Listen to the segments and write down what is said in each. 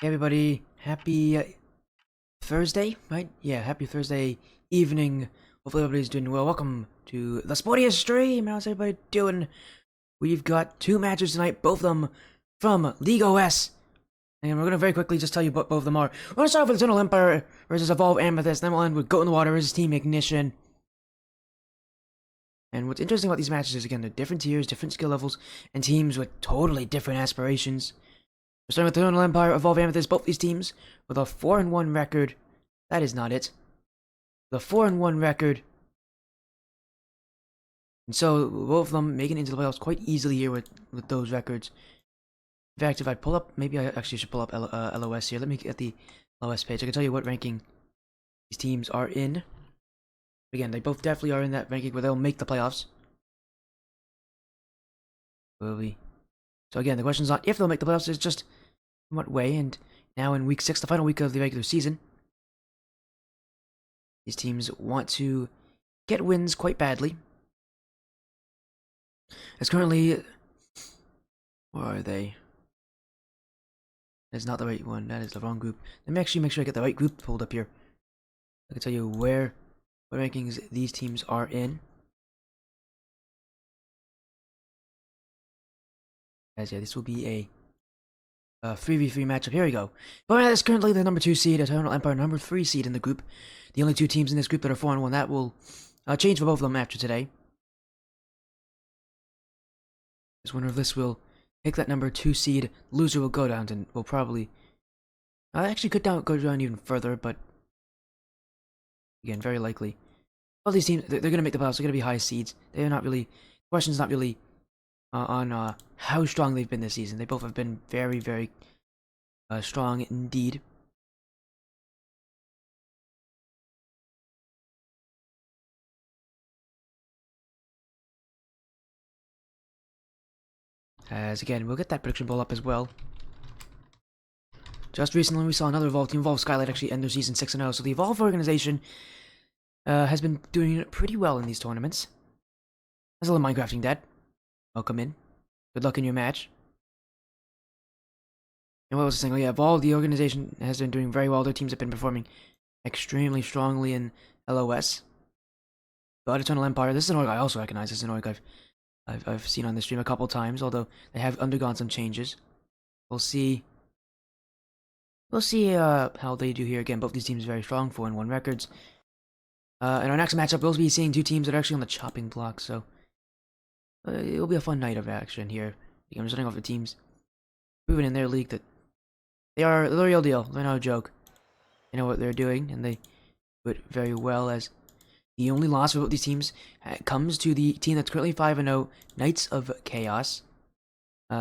Hey everybody, happy Thursday, right? Yeah, happy Thursday evening. Hopefully everybody's doing well. Welcome to the sportiest stream. How's everybody doing? We've got two matches tonight, both of them from League OS. And we're gonna very quickly just tell you what both of them are. We're gonna start off with Eternal Empire versus Evolve Amethyst, then we'll end with Goat in the Water versus Team Ignition. And what's interesting about these matches is, again, they're different tiers, different skill levels, and teams with totally different aspirations. We're starting with Eternal Empire, Evolve Amethyst, both these teams with a 4-1 record. That is not it. The 4-1 record. And so, both of them making it into the playoffs quite easily here with those records. In fact, if I pull up, maybe I actually should pull up LOS here. Let me get the LOS page. I can tell you what ranking these teams are in. Again, they both definitely are in that ranking where they'll make the playoffs. Will we? So again, the question is not if they'll make the playoffs, it's just in what way. And now in week 6, the final week of the regular season, these teams want to get wins quite badly. As currently, where are they? That's not the right one. That is the wrong group. Let me actually make sure I get the right group pulled up here. I can tell you what rankings these teams are in. As yeah, this will be a 3v3 matchup. Here we go. But is currently the number 2 seed, Eternal Empire number 3 seed in the group. The only two teams in this group that are 4-1. That will change for both of them after today. This winner of this will take that number 2 seed. Loser will go down and will probably actually go down even further, but again, very likely. All these teams, they're going to make the playoffs. They're going to be high seeds. They're not really. The question's not really on how strong they've been this season. They both have been very, very strong indeed. As again, we'll get that prediction poll up as well. Just recently, we saw another Evolve team, Evolve Skylight, actually end their season 6-0. So the Evolve organization has been doing pretty well in these tournaments. That's a little Minecrafting, Dad. Welcome in. Good luck in your match. And what was I saying? Oh yeah, Evolve, the organization, has been doing very well. Their teams have been performing extremely strongly in LOS. But Eternal Empire, this is an org I also recognize. This is an org I've seen on the stream a couple times, although they have undergone some changes. We'll see. We'll see how they do here. Again, both these teams are very strong, 4-1 records. In our next matchup, we'll be seeing two teams that are actually on the chopping block, so it'll be a fun night of action here. I'm starting off with teams proving in their league that they're the real deal. They're not a joke. They know what they're doing, and they do it very well. As the only loss for both these teams comes to the team that's currently 5-0, Knights of Chaos.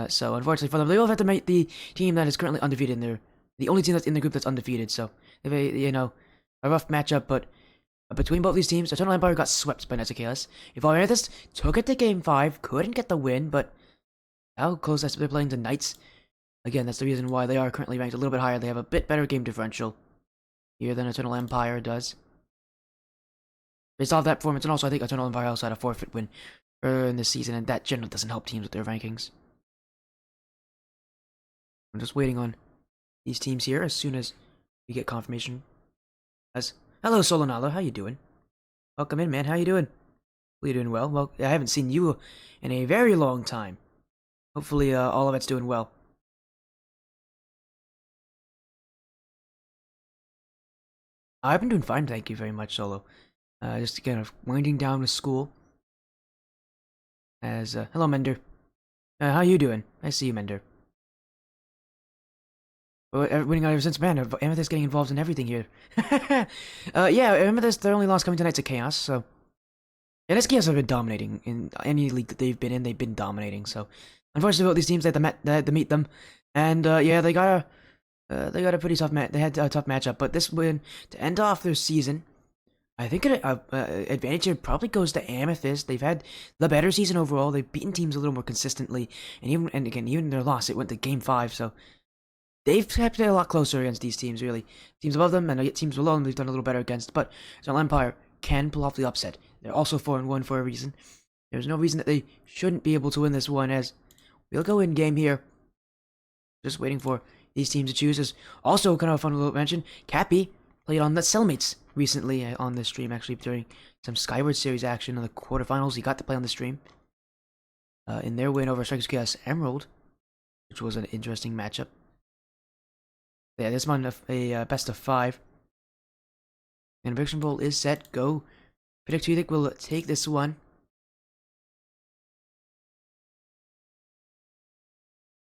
So unfortunately for them, they will have to meet the team that is currently undefeated. And they're the only team that's in the group that's undefeated. So they have a rough matchup, but between both these teams, Eternal Empire got swept by Knights of Chaos. Evolve Amethyst took it to Game 5, couldn't get the win, but how close they're playing to Knights. Again, that's the reason why they are currently ranked a little bit higher. They have a bit better game differential here than Eternal Empire does. Based off that performance, and also I think Eternal Empire also had a forfeit win earlier in this season, and that generally doesn't help teams with their rankings. I'm just waiting on these teams here as soon as we get confirmation. Hello, Solonalo, how you doing? Welcome in, man. How you doing? Hopefully you're doing well. Well, I haven't seen you in a very long time. Hopefully, all of it's doing well. I've been doing fine, thank you very much, Solo. Just kind of winding down with school. Hello, Mender. How you doing? I see you, Mender. Winning out ever since, man. Amethyst getting involved in everything here. Yeah, Amethyst, their only loss coming tonight to Chaos, so. Yeah, this Chaos have been dominating. In any league that they've been in, they've been dominating, so. Unfortunately, both these teams, they had to meet them. And, yeah, they got a pretty tough match. They had a tough matchup, but this win, to end off their season, I think an advantage here probably goes to Amethyst. They've had the better season overall. They've beaten teams a little more consistently, and even their loss, it went to Game 5. So they've kept it a lot closer against these teams. Really, teams above them and teams below them, they've done a little better against. But Eternal Empire can pull off the upset. They're also 4-1 for a reason. There's no reason that they shouldn't be able to win this one. As we'll go in game here. Just waiting for these teams to choose. Is also kind of a fun little mention. Cappy played on the Cellmates recently on the stream, actually during some Skyward Series action in the quarterfinals. He got to play on the stream in their win over Strikers Chaos Emerald, which was an interesting matchup. Yeah, this one a best of 5. And prediction poll is set. Go. Predict who you think will take this one.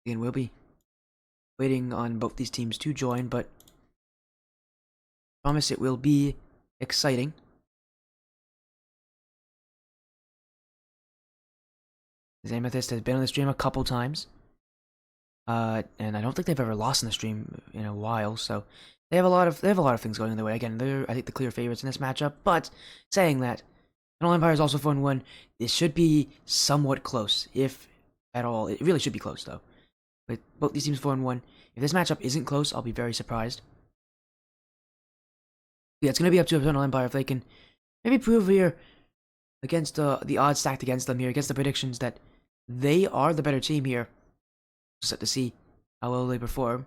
Again, we'll be waiting on both these teams to join, but I promise it will be exciting. As Amethyst has been on the stream a couple times. And I don't think they've ever lost in the stream in a while, so they have a lot of things going their way. Again, they're I think the clear favorites in this matchup. But saying that, Eternal Empire is also 4-1. This should be somewhat close, if at all. It really should be close though. With both these teams 4-1. If this matchup isn't close, I'll be very surprised. Yeah, it's gonna be up to Eternal Empire if they can maybe prove here against the odds stacked against them here, against the predictions that they are the better team here. Just have to see how well they perform.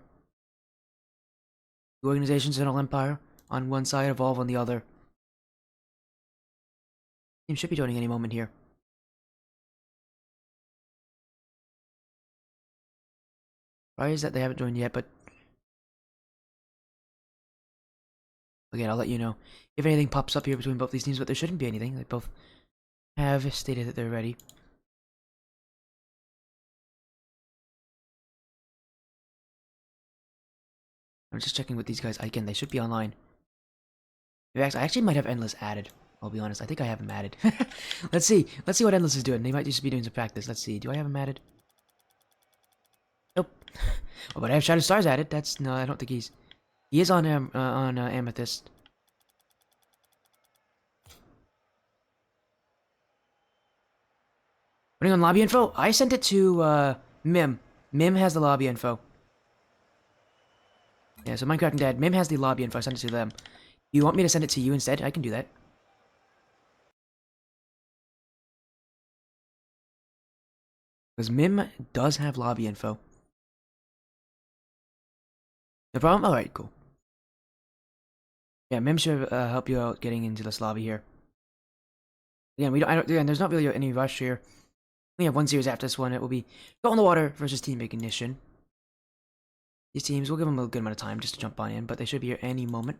The organizations, Eternal Empire on one side, Evolve on the other. Team should be joining any moment here. Surprised that they haven't joined yet, but again, I'll let you know if anything pops up here between both these teams, but there shouldn't be anything. They both have stated that they're ready. I'm just checking with these guys. Again, they should be online. I actually might have Endless added. I'll be honest. I think I have him added. Let's see. Let's see what Endless is doing. They might just be doing some practice. Let's see. Do I have him added? Nope. Oh, but I have Shadow Stars added. That's no. I don't think he's. He is on Amethyst. Putting on lobby info. I sent it to Mim. Mim has the lobby info. Yeah, so Minecraft and Dad, Mim has the lobby info. I sent it to them. You want me to send it to you instead? I can do that. Because Mim does have lobby info. No problem? Alright, cool. Yeah, Mim should help you out getting into this lobby here. Again, again, there's not really any rush here. We have one series after this one. It will be Go in the Water versus Team Ignition. These teams, we'll give them a good amount of time just to jump on in, but they should be here any moment.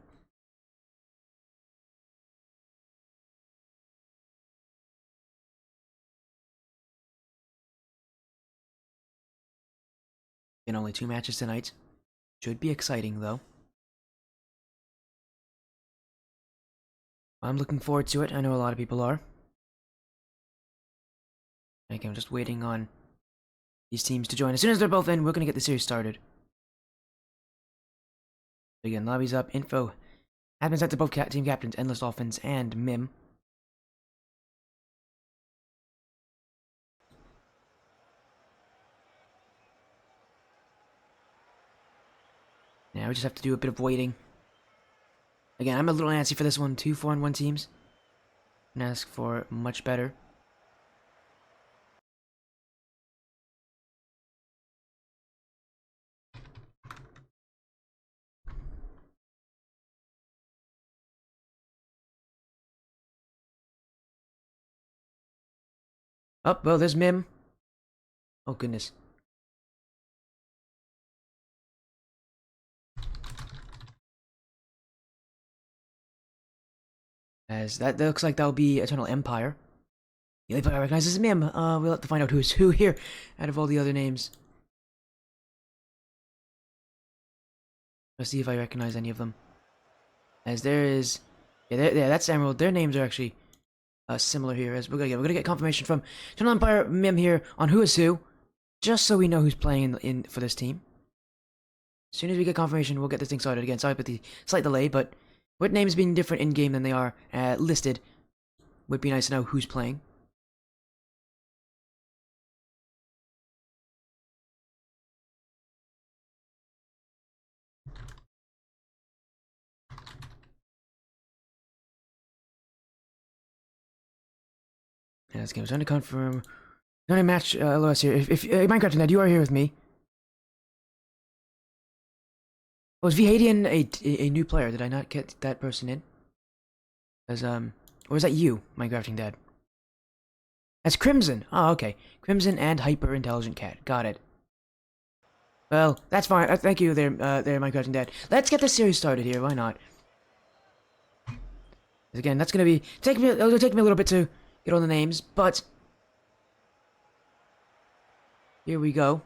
And only 2 matches tonight. Should be exciting, though. I'm looking forward to it. I know a lot of people are. Okay, I'm just waiting on these teams to join. As soon as they're both in, we're going to get the series started. Again, lobby's up. Info has been sent to both team captains, Endless Dolphins and Mim. Now we just have to do a bit of waiting. Again, I'm a little antsy for this one. 2 4-1 teams. And ask for much better. Oh, well, there's Mim. Oh, goodness. As that looks like that'll be Eternal Empire. The only player I recognize is Mim. We'll have to find out who's who here out of all the other names. Let's see if I recognize any of them. As there is... Yeah, that's Emerald. Their names are actually similar here. As we're gonna get confirmation from Eternal Empire Mim here on who is who. Just so we know who's playing in for this team. As soon as we get confirmation, we'll get this thing started again. Sorry about the slight delay, but with names being different in-game than they are listed, would be nice to know who's playing. Yeah, this game is trying to confirm. Trying to match LOS here. If Minecraft and Ned, you are here with me. Was Vhadian a new player? Did I not get that person in? As or is that you, my crafting dad? That's Crimson. Oh, okay. Crimson and Hyper Intelligent Cat. Got it. Well, that's fine. Thank you there, my crafting dad. Let's get this series started here. Why not? Again, that's gonna be it'll take me a little bit to get all the names, but here we go.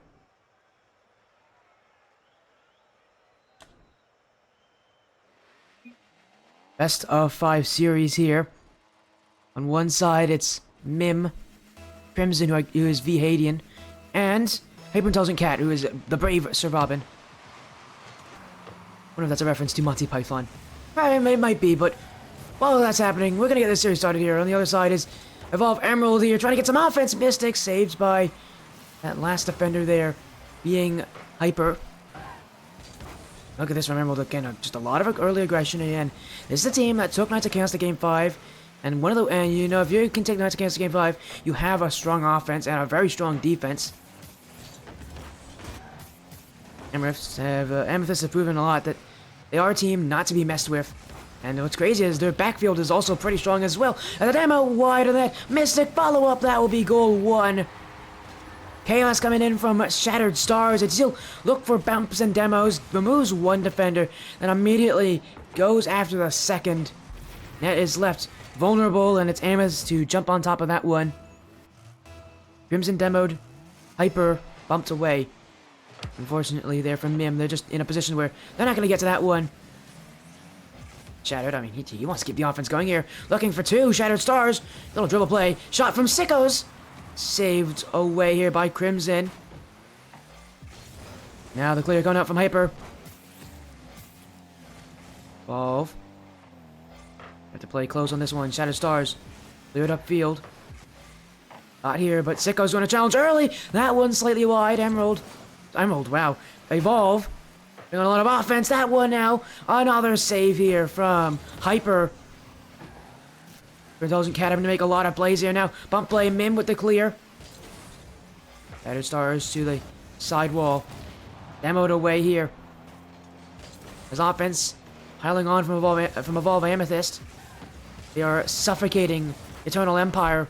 Best of 5 series here. On one side, it's Mim, Crimson, who is Vhadian, and Hyper-Intelligent Cat, who is the brave Sir Robin. I wonder if that's a reference to Monty Python. It might be, but while that's happening, we're gonna get this series started here. On the other side is Evolve Emerald here, trying to get some offense. Mystic saved by that last defender there, being Hyper. Look at this from Emerald again, just a lot of early aggression again. This is the team that took Knights of Chaos to Game 5, and you know, if you can take Knights of Chaos to Game 5, you have a strong offense and a very strong defense. Amethyst have proven a lot that they are a team not to be messed with. And what's crazy is their backfield is also pretty strong as well. And the demo wide of that Mystic follow-up, that will be goal 1. Chaos coming in from Shattered Stars. It still look for bumps and demos. Removes one defender. Then immediately goes after the second. Net is left vulnerable, and it's Amethyst to jump on top of that one. Crimson demoed. Hyper bumped away. Unfortunately, there from Mim, they're just in a position where they're not going to get to that one. Shattered, I mean, he wants to keep the offense going here. Looking for 2 Shattered Stars. Little dribble play. Shot from Sickos. Saved away here by Crimson. Now the clear going out from Hyper. Evolve. Have to play close on this one. Shattered Stars. Cleared up field. Not here, but Sicko's going to challenge early. That one's slightly wide. Emerald, wow. Evolve. Doing a lot of offense. That one now. Another save here from Hyper. Intelligent Cat having to make a lot of plays here now. Bump play, Mim with the clear. Shattered Stars to the side wall. Demoed away here. His offense piling on from Evolve Amethyst. They are suffocating Eternal Empire.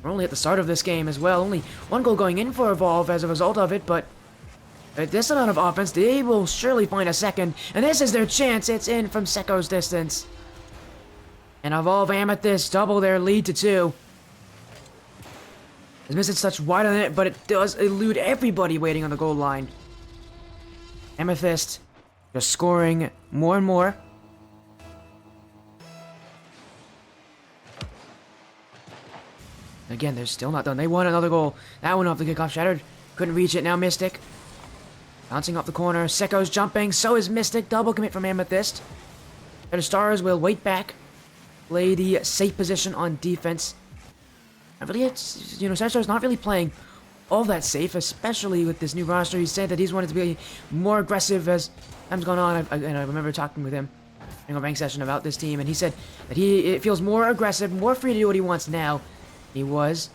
We're only at the start of this game as well. Only 1 goal going in for Evolve as a result of it, but at this amount of offense, they will surely find a second. And this is their chance. It's in from Sekko's distance. And Evolve Amethyst double their lead to 2. His missed touch wide on it, but it does elude everybody waiting on the goal line. Amethyst just scoring more and more. Again, they're still not done. They won another goal. That one off the kickoff. Shattered. Couldn't reach it. Now Mystic. Bouncing off the corner. Sekko's jumping. So is Mystic. Double commit from Amethyst. Shattered Stars will wait back. Play the safe position on defense. Shattered Stars not really playing all that safe, especially with this new roster. He said that he's wanted to be more aggressive as time's gone on. I remember talking with him in a rank session about this team, and he said that it feels more aggressive, more free to do what he wants now. He was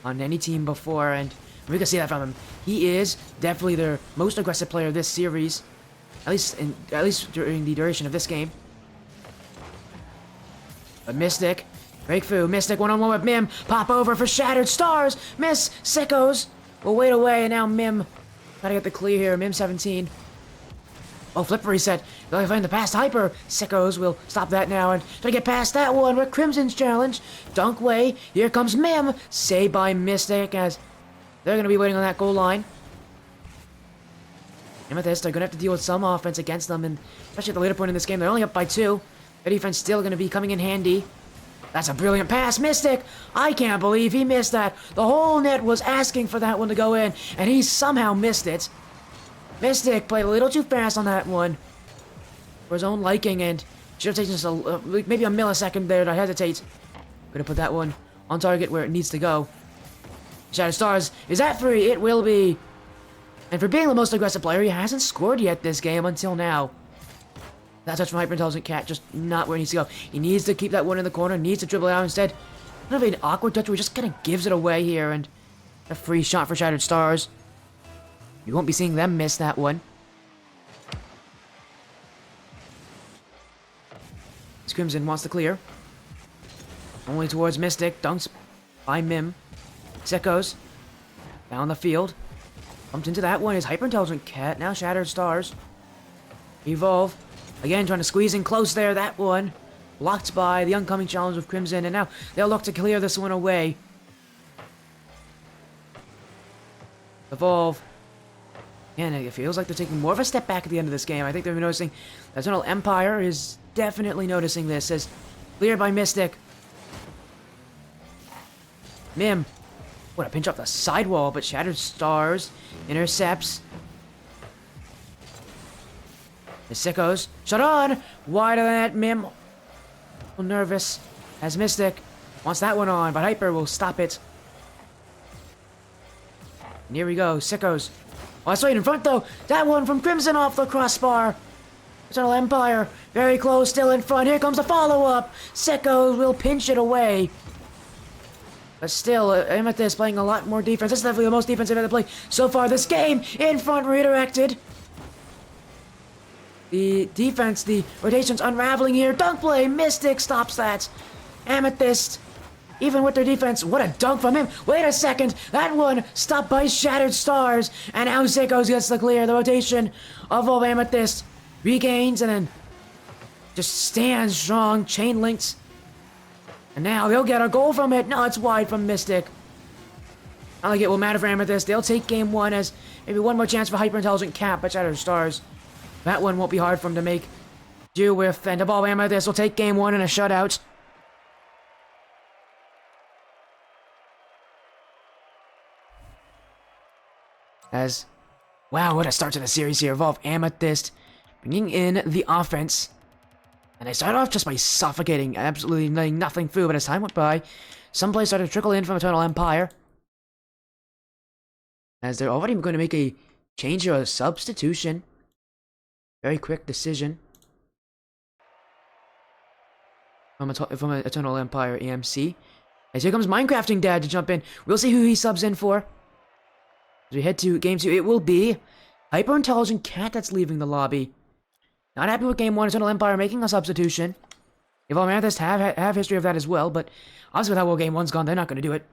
on any team before, and we can see that from him. He is definitely their most aggressive player this series, at least during the duration of this game. But Mystic, breakthrough, Mystic one-on-one with Mim, pop over for Shattered Stars, miss, Sickos will wait away, and now Mim, gotta get the clear here, Mim 17. Oh, flip reset, they'll find the past Hyper, Sickos will stop that now, and try to get past that one with Crimson's challenge, dunk way, here comes Mim, saved by Mystic, as they're gonna be waiting on that goal line. Amethyst are gonna have to deal with some offense against them, and especially at the later point in this game, they're only up by 2. Their defense still going to be coming in handy. That's a brilliant pass. Mystic! I can't believe he missed that. The whole net was asking for that one to go in, and he somehow missed it. Mystic played a little too fast on that one for his own liking, and should have taken just maybe a millisecond there to hesitate. Could have put that one on target where it needs to go. Shattered Stars, is that free? It will be. And for being the most aggressive player, he hasn't scored yet this game until now. That touch from Hyper-Intelligent Cat, just not where he needs to go. He needs to keep that one in the corner, needs to dribble it out instead. Kind of an awkward touch where he just kind of gives it away here, and a free shot for Shattered Stars. You won't be seeing them miss that one. Crimson wants to clear. Only towards Mystic. Dunks by Mim. Sickos. Down the field. Bumped into that one. His hyper-intelligent cat. Now Shattered Stars. Evolve. Again, trying to squeeze in close there. That one. Blocked by the oncoming challenge of Crimson. And now they'll look to clear this one away. Evolve. And it feels like they're taking more of a step back at the end of this game. I think they're noticing that Eternal Empire is definitely noticing this as cleared by Mystic. Mim. What a pinch off the sidewall, but Shattered Stars intercepts. The Sickos. Shut on! Wider than that, Mim. A little nervous as Mystic wants that one on, but Hyper will stop it. And here we go, Sickos. Oh, that's right in front, though. That one from Crimson off the crossbar. Eternal Empire, very close, still in front. Here comes the follow-up. Sickos will pinch it away. But still, Amethyst playing a lot more defense. This is definitely the most defense I've ever played so far this game. In front, redirected. The defense, the rotation's unraveling here. Dunk play, Mystic stops that. Amethyst, even with their defense, what a dunk from him. Wait a second, that one stopped by Shattered Stars. And now Sickos gets the clear. The rotation of Amethyst regains and then just stands strong, chain links. And now they'll get a goal from it. No, it's wide from Mystic. Not like it will matter for Amethyst. They'll take game one as maybe one more chance for hyper-intelligent Cap, but Shattered Stars. That one won't be hard for him to make do with. And above Amethyst will take game one in a shutout. As, wow, what a start to the series here. Evolve Amethyst bringing in the offense. And they started off just by suffocating, absolutely letting nothing through, but as time went by, some plays started to trickle in from Eternal Empire. As they're already going to make a change or a substitution. Very quick decision. From Eternal Empire EMC. As here comes Minecrafting Dad to jump in. We'll see who he subs in for. As we head to Game 2, it will be Hyper-Intelligent Cat that's leaving the lobby. Not happy with Game 1, Eternal Empire making a substitution. Evolve Amethyst have history of that as well, but obviously with how well Game 1's gone, they're not going to do it.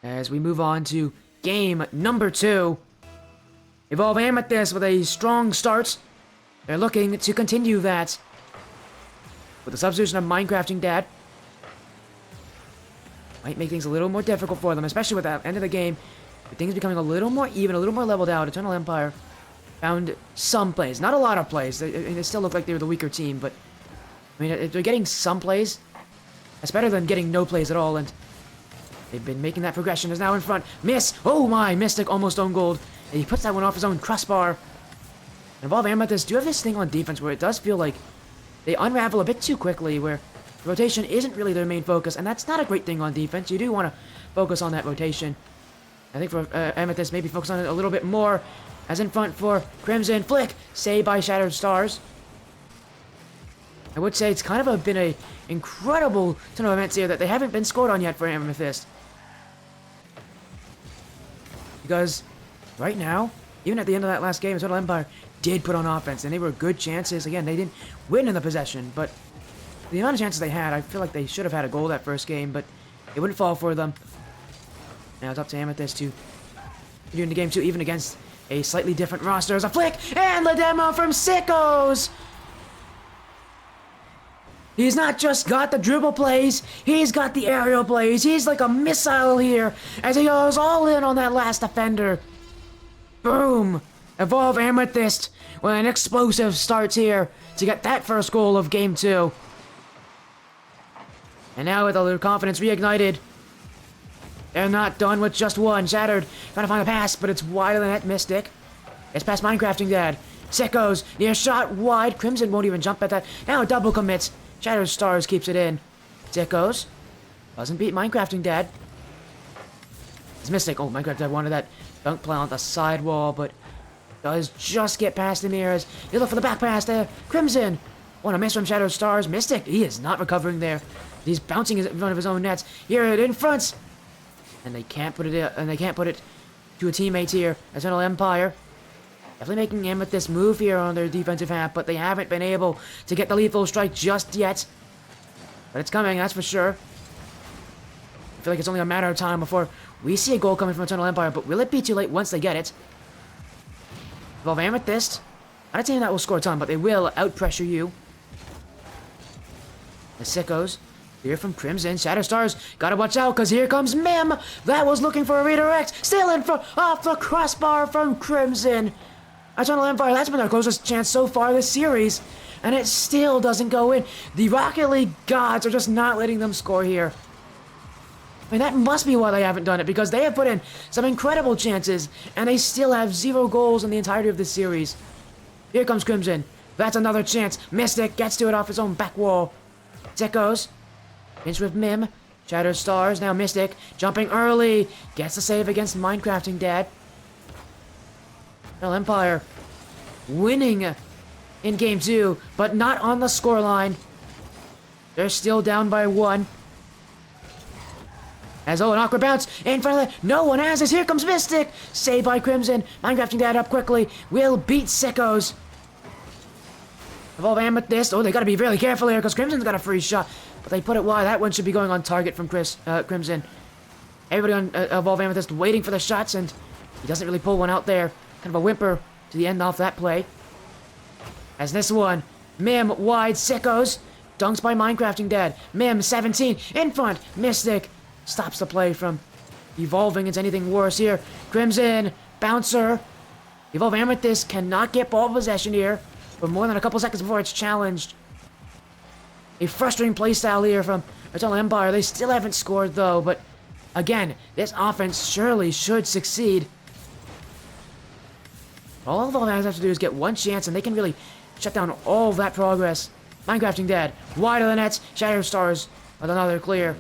As we move on to Game number 2. Evolve Amethyst with a strong start. They're looking to continue that. With the substitution of Minecrafting Dad. Might make things a little more difficult for them, especially with that end of the game. With things becoming a little more even, a little more leveled out. Eternal Empire found some plays. Not a lot of plays. They still look like they were the weaker team, but I mean, if they're getting some plays, that's better than getting no plays at all, and they've been making that progression. Is now in front. Miss! Oh my! Mystic almost own gold. And he puts that one off his own crossbar. And Evolve Amethyst do have this thing on defense where it does feel like they unravel a bit too quickly, where rotation isn't really their main focus, and that's not a great thing on defense. You do want to focus on that rotation. I think for Amethyst, maybe focus on it a little bit more. As in front for Crimson. Flick! Saved by Shattered Stars. I would say it's kind of been an incredible ton of events here that they haven't been scored on yet for Amethyst. Because right now, even at the end of that last game, Eternal Empire did put on offense, and they were good chances. Again, they didn't win in the possession, but the amount of chances they had, I feel like they should have had a goal that first game, but it wouldn't fall for them. Now it's up to Amethyst to do into Game 2, even against a slightly different roster. As a flick, and the demo from Sickos! He's not just got the dribble plays, he's got the aerial plays. He's like a missile here as he goes all in on that last defender. Boom! Evolve Amethyst with an explosive start here to get that first goal of Game 2. And now with a little confidence reignited, they're not done with just one. Shattered, trying to find a pass, but it's wider than that Mystic. It's past Minecrafting Dad. Sickos, near shot, wide. Crimson won't even jump at that. Now double commits. Shattered Stars keeps it in. Sickos doesn't beat Minecrafting Dad. It's Mystic. Oh, Minecraft Dad wanted that dunk play on the sidewall, but does just get past him here as you look for the back pass there. Crimson, what a miss from Shattered Stars. Mystic, he is not recovering there. He's bouncing in front of his own nets. Here it in front, and they can't put it in, and they can't put it to a teammate here. Eternal Empire definitely making Amethyst move here on their defensive half, but they haven't been able to get the lethal strike just yet. But it's coming, that's for sure. I feel like it's only a matter of time before we see a goal coming from Eternal Empire, but will it be too late once they get it? Evolve Amethyst. Not a team that will score a ton, but they will out-pressure you. The Sickos. Here from Crimson. Shatterstars. Gotta watch out, because here comes Mim. That was looking for a redirect. Still in front. Off the crossbar from Crimson. Eternal Empire, that's been their closest chance so far this series. And it still doesn't go in. The Rocket League gods are just not letting them score here. I mean, that must be why they haven't done it, because they have put in some incredible chances, and they still have 0 goals in the entirety of this series. Here comes Crimson. That's another chance. Mystic gets to it off his own back wall. Sickos. Pinch with Mim. Shattered Stars. Now Mystic. Jumping early. Gets the save against Minecrafting Dad. Eternal Empire. Winning in Game 2, but not on the scoreline. They're still down by 1. As an awkward bounce in front of the... No one has this. Here comes Mystic. Saved by Crimson. Minecrafting Dad up quickly. Will beat Sickos. Evolve Amethyst. Oh, they gotta be really careful here because Crimson's got a free shot. But they put it wide. That one should be going on target from Crimson. Everybody on Evolve Amethyst waiting for the shots, and he doesn't really pull one out there. Kind of a whimper to the end off that play. As this one, Mim wide, Sickos. Dunks by Minecrafting Dad. Mim 17 in front. Mystic stops the play from evolving into anything worse here. Crimson, bouncer. Evolve Amethyst cannot get ball possession here for more than a couple seconds before it's challenged. A frustrating playstyle here from Eternal Empire. They still haven't scored though, but again, this offense surely should succeed. All Evolve Amethyst have to do is get one chance and they can really shut down all of that progress. Minecrafting Dad, wide of the nets, Shattered Stars with another clear.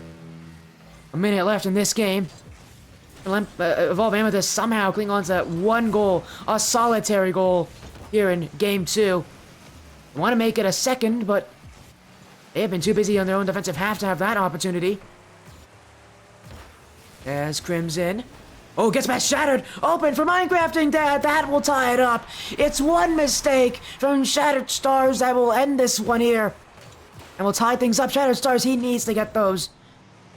A minute left in this game. Evolve Amethyst somehow cling on to that one goal, a solitary goal here in Game 2. I want to make it a second, but they have been too busy on their own defensive half to have that opportunity. As Crimson. Oh, gets past Shattered. Open for Minecrafting Dad. That will tie it up. It's one mistake from Shattered Stars that will end this one here. And will tie things up. Shattered Stars, he needs to get those.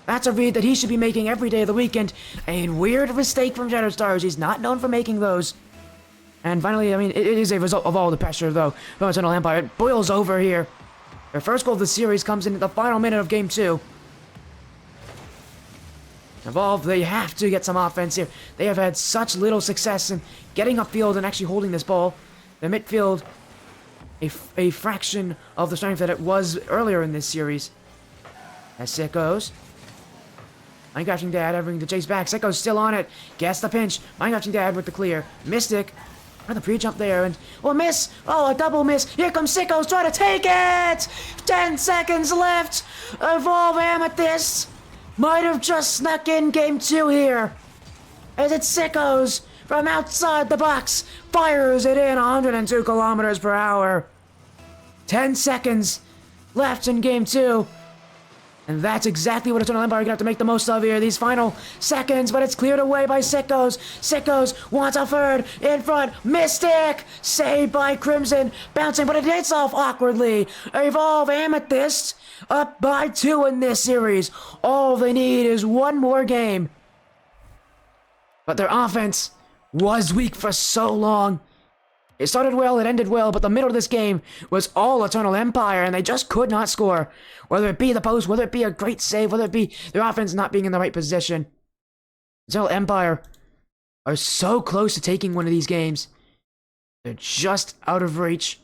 That's a read that he should be making every day of the weekend. A weird mistake from Shattered Stars. He's not known for making those. And finally, I mean, it is a result of all the pressure, though, from Eternal Empire. It boils over here. Their first goal of the series comes in at the final minute of Game 2. Evolve, they have to get some offense here. They have had such little success in getting upfield and actually holding this ball. Their midfield, a fraction of the strength that it was earlier in this series. As Sickos. Minecrafting Dad having to chase back. Sickos still on it. Gets the pinch. Minecrafting Dad with the clear. Mystic. The pre-jump there, and oh, miss! Oh, a double miss! Here comes Sickos trying to take it! 10 seconds left! Evolve Amethyst might have just snuck in Game 2 here. As it's Sickos from outside the box, fires it in 102 kilometers per hour. 10 seconds left in Game 2. And that's exactly what Eternal Empire are going to have to make the most of here, these final seconds, but it's cleared away by Sickos. Sickos wants a third in front. Mystic! Saved by Crimson. Bouncing, but it hits off awkwardly. Evolve Amethyst up by 2 in this series. All they need is one more game. But their offense was weak for so long. It started well, it ended well, but the middle of this game was all Eternal Empire, and they just could not score. Whether it be the post, whether it be a great save, whether it be their offense not being in the right position. Eternal Empire are so close to taking one of these games. They're just out of reach.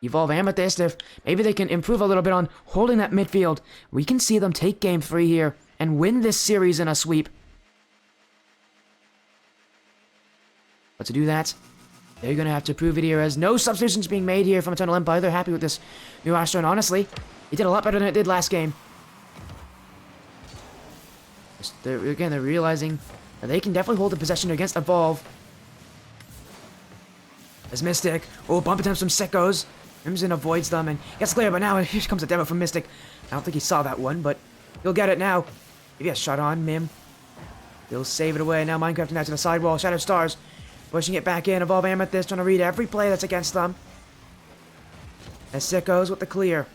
Evolve Amethyst, if maybe they can improve a little bit on holding that midfield, we can see them take Game 3 here and win this series in a sweep. But to do that, they're going to have to prove it here, as no substitutions being made here from Eternal Empire. They're happy with this new roster, and honestly, it did a lot better than it did last game. They're realizing that they can definitely hold the possession against Evolve. As Mystic, bump attempts from Sickos. Crimson avoids them and gets clear, but now here comes a demo from Mystic. I don't think he saw that one, but he'll get it now. Maybe a shot on Mim. He'll save it away. Now Minecraft now to the sidewall. Shattered Stars pushing it back in. Evolve Amethyst trying to read every play that's against them. As Sickos with the clear.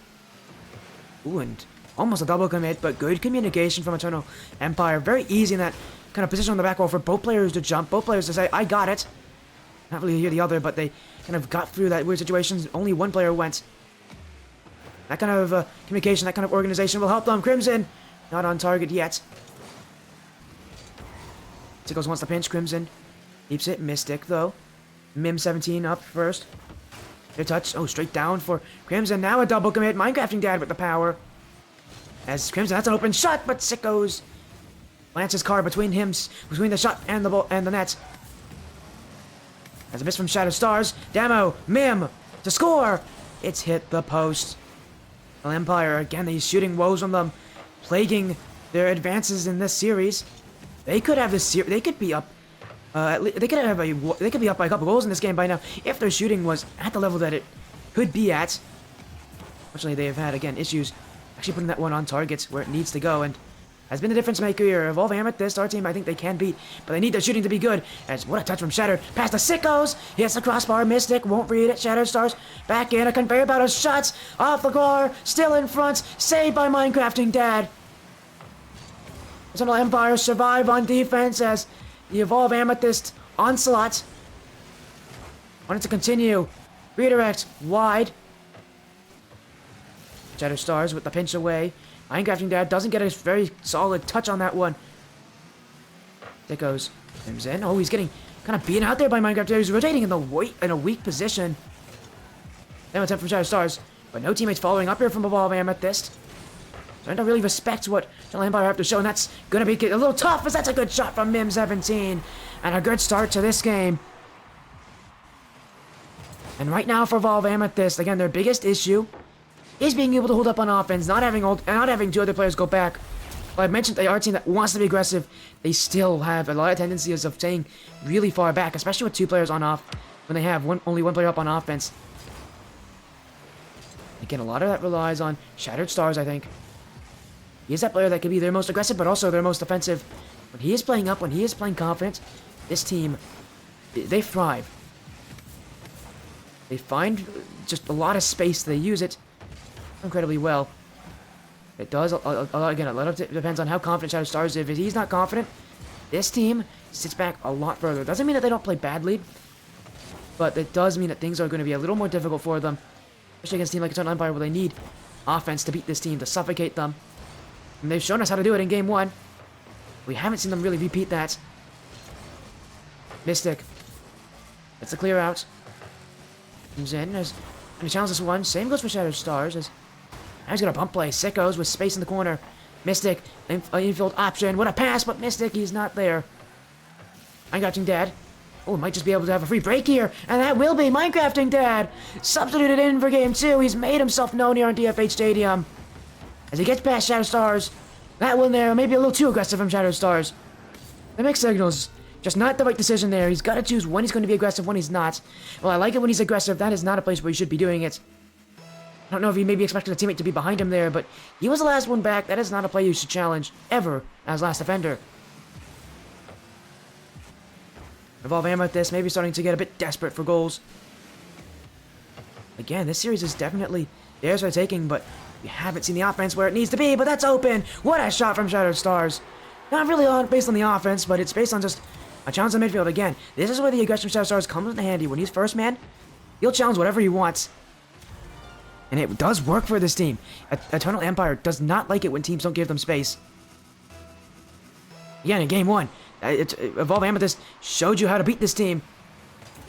Ooh, and almost a double commit, but good communication from Eternal Empire. Very easy in that kind of position on the back wall for both players to jump. Both players to say, I got it. Not really hear the other, but they kind of got through that weird situation. Only one player went. That kind of communication, that kind of organization will help them. Crimson, not on target yet. Sickles wants to pinch. Crimson keeps it. Mystic, though. Mim 17 up first. Good touch. Oh, straight down for Crimson. Now a double commit. Minecrafting Dad with the power. As Crimson, that's an open shot, but Sickos lances card between the shot and the ball and the net. As a miss from Shattered Stars. Damo, Mim to score. It's hit the post. Empire again. These shooting woes on them, plaguing their advances in this series. They could have this. They could be up. They could be up by a couple goals in this game by now if their shooting was at the level that it could be at. Fortunately, they have had again issues actually putting that one on targets where it needs to go, and has been the difference maker here. Evolve Amethyst, our team, I think they can beat, but they need their shooting to be good. As what a touch from Shattered, past the Sickos, hits the crossbar. Mystic won't read it. Shattered Stars back in, a conveyor belt of shots off the car, still in front, saved by Minecrafting Dad. Eternal Empire survive on defense as the Evolve Amethyst onslaught wanted to continue. Redirect wide. Shattered Stars with the pinch away. Minecrafting Dad doesn't get a very solid touch on that one. There goes Crimson. Oh, he's getting kind of beaten out there by Minecraft Dad. He's rotating in a weak position. Then attempt from Shattered Stars, but no teammates following up here from Evolve Amethyst. So I don't really respect what Eternal Empire have to show, and that's gonna be a little tough, as that's a good shot from Mim 17, and a good start to this game. And right now for Evolve Amethyst, again, their biggest issue is being able to hold up on offense, not having two other players go back. Well, I mentioned they are a team that wants to be aggressive. They still have a lot of tendencies of staying really far back, especially with two players on off, when they have only one player up on offense. Again, a lot of that relies on Shattered Stars, I think. He is that player that can be their most aggressive, but also their most offensive. When he is playing up, when he is playing confident, this team, they thrive. They find just a lot of space. They use it incredibly well. It does, again, a lot of it depends on how confident Shattered Stars is. If he's not confident, this team sits back a lot further. Doesn't mean that they don't play badly, but it does mean that things are going to be a little more difficult for them, especially against a team like Eternal Empire, where they need offense to beat this team, to suffocate them. And they've shown us how to do it in Game 1. We haven't seen them really repeat that. Mystic. That's a clear out. Comes in as he challenges this one. Same goes for Shattered Stars as now he's got a bump play. Sickos with space in the corner. Mystic, infield option. What a pass, but Mystic, he's not there. Minecrafting Dad. Oh, might just be able to have a free break here, and that will be Minecrafting Dad. Substituted in for Game 2. He's made himself known here on DFH Stadium. As he gets past Shattered Stars, that one there, maybe a little too aggressive from Shattered Stars. The mixed signals, just not the right decision there. He's got to choose when he's going to be aggressive, when he's not. Well, I like it when he's aggressive. That is not a place where he should be doing it. I don't know if he maybe expected a teammate to be behind him there, but he was the last one back. That is not a play you should challenge, ever, as last defender. Evolve Amethyst maybe starting to get a bit desperate for goals. Again, this series is definitely theirs for the taking, but we haven't seen the offense where it needs to be, but that's open. What a shot from Shattered Stars. Not really based on the offense, but it's based on just a challenge in midfield. Again, this is where the aggression from Shattered Stars comes in handy. When he's first man, he'll challenge whatever he wants. And it does work for this team. Eternal Empire does not like it when teams don't give them space. Again, in Game 1, Evolve Amethyst showed you how to beat this team.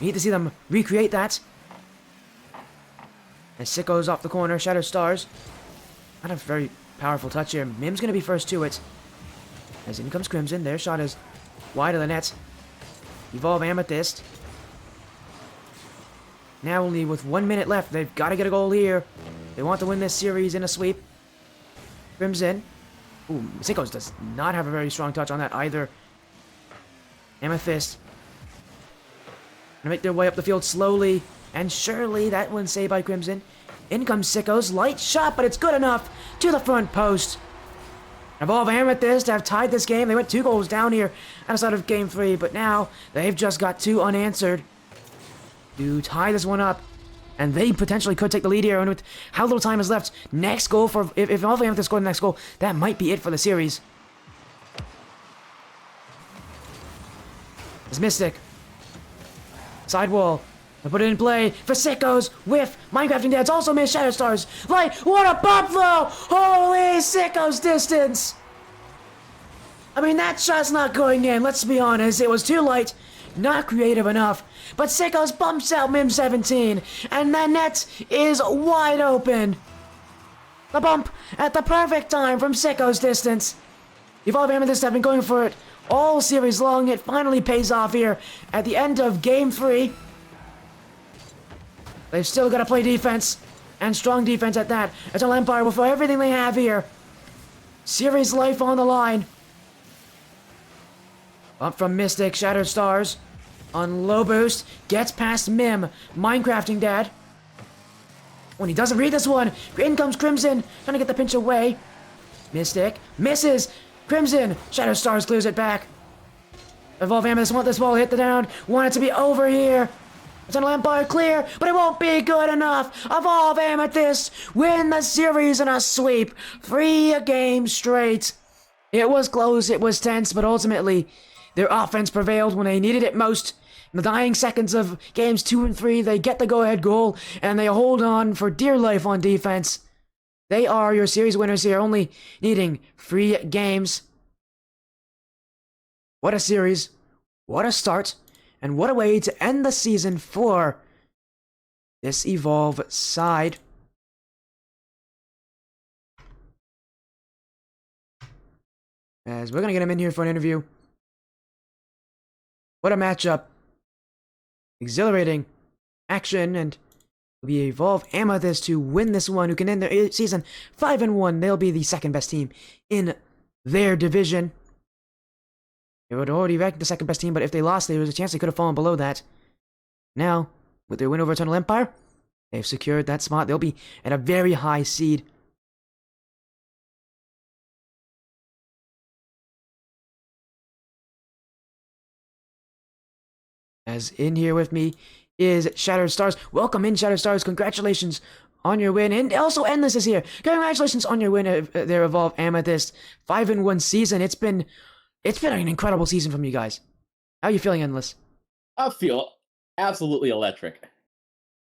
You need to see them recreate that. As Sickos off the corner, Shattered Stars. Not a very powerful touch here. Mim's going to be first to it. As in comes Crimson. Their shot is wide of the net. Evolve Amethyst. Now only with 1 minute left. They've got to get a goal here. They want to win this series in a sweep. Crimson. Ooh, Sickos does not have a very strong touch on that either. Amethyst. Gonna make their way up the field slowly and surely. That one's saved by Crimson. In comes Sickos. Light shot, but it's good enough to the front post. Evolve Amethyst have tied this game. They went 2 goals down here at the start of game 3, but now they've just got 2 unanswered to tie this one up. And they potentially could take the lead here. And with how little time is left, next goal for if Evolve Amethyst score the next goal, that might be it for the series. It's Mystic. Sidewall. I put it in play for Sickos with Minecrafting Dads. Also missed Shadow Stars. Like, what a bump though! Holy Sickos distance! I mean, that shot's not going in, let's be honest. It was too light, not creative enough. But Sickos bumps out Mim 17, and the net is wide open. The bump at the perfect time from Sickos distance. Evolve Amethyst have been going for it all series long. It finally pays off here at the end of game 3. They've still got to play defense, and strong defense at that. Eternal Empire will throw everything they have here. Series life on the line. Up from Mystic, Shattered Stars. On low boost, gets past Mim, Minecrafting Dad. When he doesn't read this one, in comes Crimson, trying to get the pinch away. Mystic, misses. Crimson, Shadow Stars clears it back. Evolve Amethyst want this ball to hit the down, want it to be over here. Eternal Empire clear, but it won't be good enough. Evolve Amethyst win the series in a sweep. 3 games straight. It was close, it was tense, but ultimately, their offense prevailed when they needed it most. In the dying seconds of games 2 and 3, they get the go-ahead goal, and they hold on for dear life on defense. They are your series winners here, only needing 3 games. What a series. What a start. And what a way to end the season for this Evolve side. As we're going to get him in here for an interview. What a matchup. Exhilarating action, and it'll be Evolve Amethyst to win this one, who can end their season 5-1. They'll be the second best team in their division. They would already ranked the second best team, but if they lost, there was a chance they could have fallen below that. Now, with their win over Eternal Empire, they've secured that spot. They'll be at a very high seed. As in here with me is Shattered Stars. Welcome in, Shattered Stars. Congratulations on your win. And also Endless is here. Congratulations on your win of their Evolve Amethyst 5-1 season. It's been an incredible season from you guys. How are you feeling, Endless? I feel absolutely electric.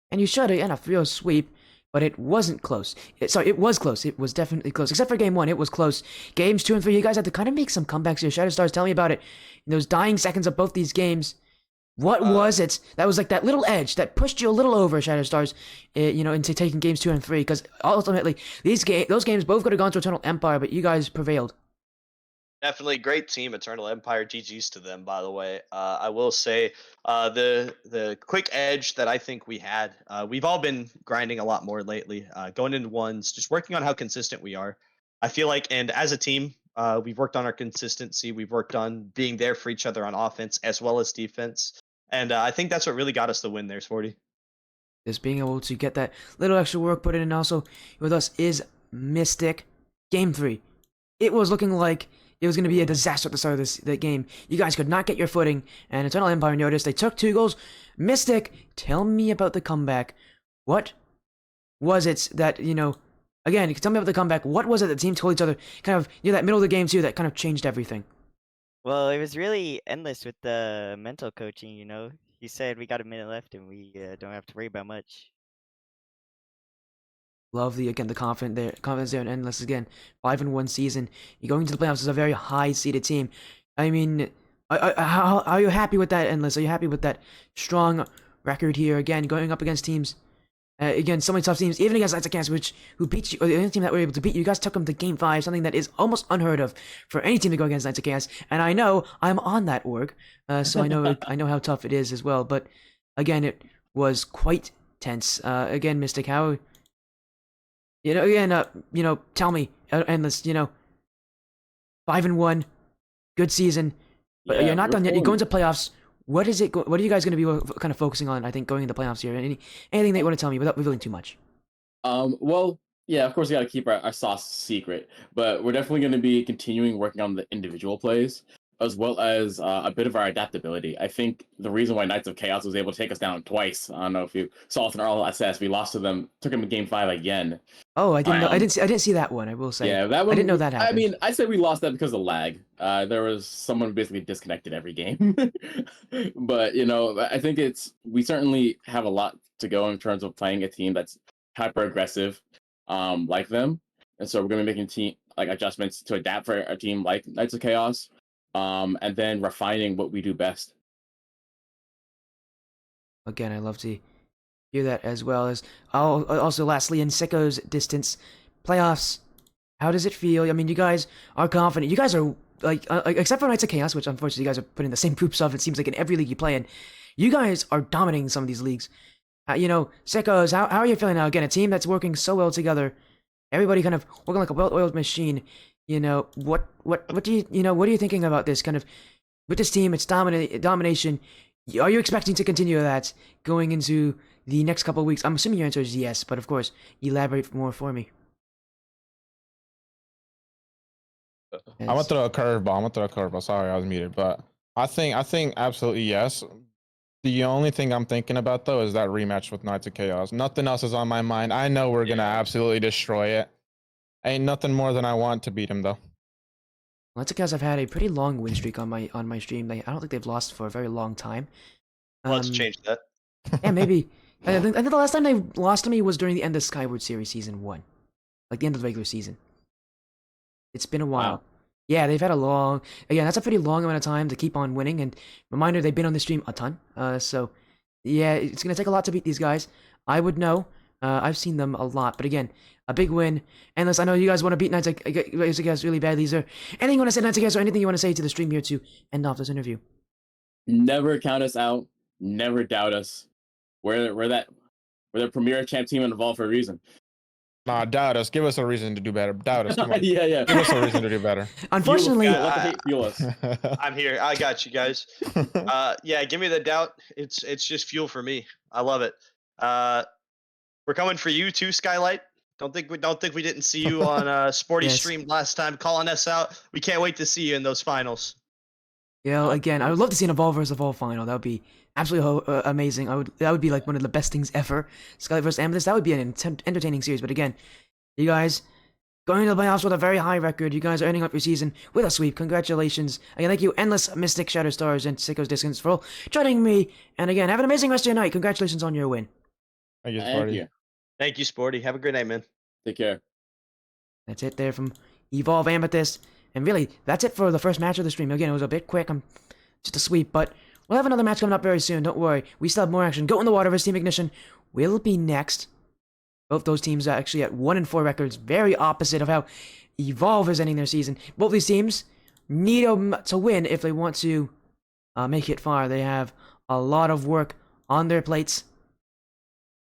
And you should have, a real sweep, but it wasn't close. It was close. It was definitely close. Except for game 1, it was close. Games 2 and 3, you guys had to kind of make some comebacks here. Shattered Stars, tell me about it. In those dying seconds of both these games, what was it that was like that little edge that pushed you a little over, Shattered Stars, into taking games 2 and 3? Because ultimately, those games both could have gone to Eternal Empire, but you guys prevailed. Definitely great team, Eternal Empire. GG's to them, by the way. I will say the quick edge that I think we had, we've all been grinding a lot more lately, going into ones, just working on how consistent we are. I feel like, and as a team, we've worked on our consistency. We've worked on being there for each other on offense as well as defense. And I think that's what really got us the win there, Sporty. Just being able to get that little extra work put in, and also with us is Mystic. Game 3. It was looking like it was going to be a disaster at the start of the game. You guys could not get your footing, and Eternal Empire noticed. They took 2 goals. Mystic, tell me about the comeback. What was it that, again, tell me about the comeback. What was it that the team told each other, kind of, that middle of the game too, that kind of changed everything? Well, it was really endless with the mental coaching, He said we got a minute left and we don't have to worry about much. Love the confidence there, and Endless again. 5-1 season. You're going to the playoffs as a very high-seeded team. I mean, how are you happy with that, Endless? Are you happy with that strong record here? Again, going up against teams, again, so many tough teams, even against Isaac who beat you, or the only team that were able to beat you. You guys took them to Game 5, something that is almost unheard of for any team to go against Isaac. And I know I'm on that org, so I know how tough it is as well. But again, it was quite tense. Again, Mystic, how? Tell me, Endless, 5-1, good season, but you're not done yet. You're going to playoffs. What is it? What are you guys going to be kind of focusing on? I think going into playoffs here. Anything that you want to tell me without revealing too much? Well, Yeah, of course, we got to keep our sauce secret, but we're definitely going to be continuing working on the individual plays as well as a bit of our adaptability. I think the reason why Knights of Chaos was able to take us down twice, I don't know if you saw it in our SS, we lost to them, took them in game 5 again. Oh, I didn't know. Um, I didn't see that one. I will say. yeah, that I didn't one. know that I happened. mean, I say we lost that because of lag. There was someone basically disconnected every game, but I think we certainly have a lot to go in terms of playing a team that's hyper aggressive, like them, and so we're gonna be making team like adjustments to adapt for a team like Knights of Chaos, and then refining what we do best. Again, I love to hear that as well as also lastly in Sicko's distance playoffs. How does it feel? I mean, you guys are confident. You guys are like, except for Knights of Chaos, which unfortunately you guys are putting the same groups of. It seems like in every league you play in, you guys are dominating some of these leagues. Sickos, how are you feeling now? Again, a team that's working so well together. Everybody kind of working like a well-oiled machine. What do what are you thinking about this kind of with this team? It's domination. Are you expecting to continue that going into the next couple of weeks? I'm assuming your answer is yes, but of course, elaborate more for me. I'm gonna As, throw a curveball. I'm gonna throw a curveball. Sorry, I was muted, but I think absolutely yes. The only thing I'm thinking about though is that rematch with Knights of Chaos. Nothing else is on my mind. I know we're gonna absolutely destroy it. Ain't nothing more than I want to beat him though. Let's because I've had a pretty long win streak on my stream. I don't think they've lost for a very long time. Let's Um, change that. yeah, maybe. I think the last time they lost to me was during the end of Skyward Series Season 1. Like the end of the regular season. It's been a while. Wow. Yeah, they've had a long... Again, that's a pretty long amount of time to keep on winning. And reminder, they've been on the stream a ton. So, yeah, it's going to take a lot to beat these guys. I would know. I've seen them a lot. But again, a big win. Endless, I know you guys want to beat Knights of Chaos really badly. Is there anything you want to say, Knights of Chaos, or anything you want to say to the stream here to end off this interview? Never count us out. Never doubt us. We're the premier champ team involved for a reason. Nah, doubt us. Give us a reason to do better. Doubt us. Come on. Yeah. Give us a reason to do better. Unfortunately, Let the hate fuel us. I'm here. I got you guys. Yeah, give me the doubt. It's just fuel for me. I love it. We're coming for you too, Skylight. Don't think we didn't see you on Sporty Yes. Stream last time, calling us out. We can't wait to see you in those finals. again, I would love to see an Evolve versus Evolve final. That would be absolutely amazing. That would be like one of the best things ever. Skylight versus Amethyst. That would be an entertaining series. But again, you guys going to the playoffs with a very high record. You guys are ending up your season with a sweep. Congratulations. Again, thank you, Endless, Mystic, Shadow Stars, and Sicko's Distance for all joining me. And again, have an amazing rest of your night. Congratulations on your win. Thank you, Thank Sparty. you. Thank you, Sporty. Have a great night, man. Take care. That's it there from Evolve Amethyst. And really, that's it for the first match of the stream. Again, it was a bit quick. Just a sweep, but we'll have another match coming up very soon. Don't worry. We still have more action. Go in the Water versus Team Ignition will be next. Both those teams are actually at 1-4 records. Very opposite of how Evolve is ending their season. Both these teams need to win if they want to make it far. They have a lot of work on their plates.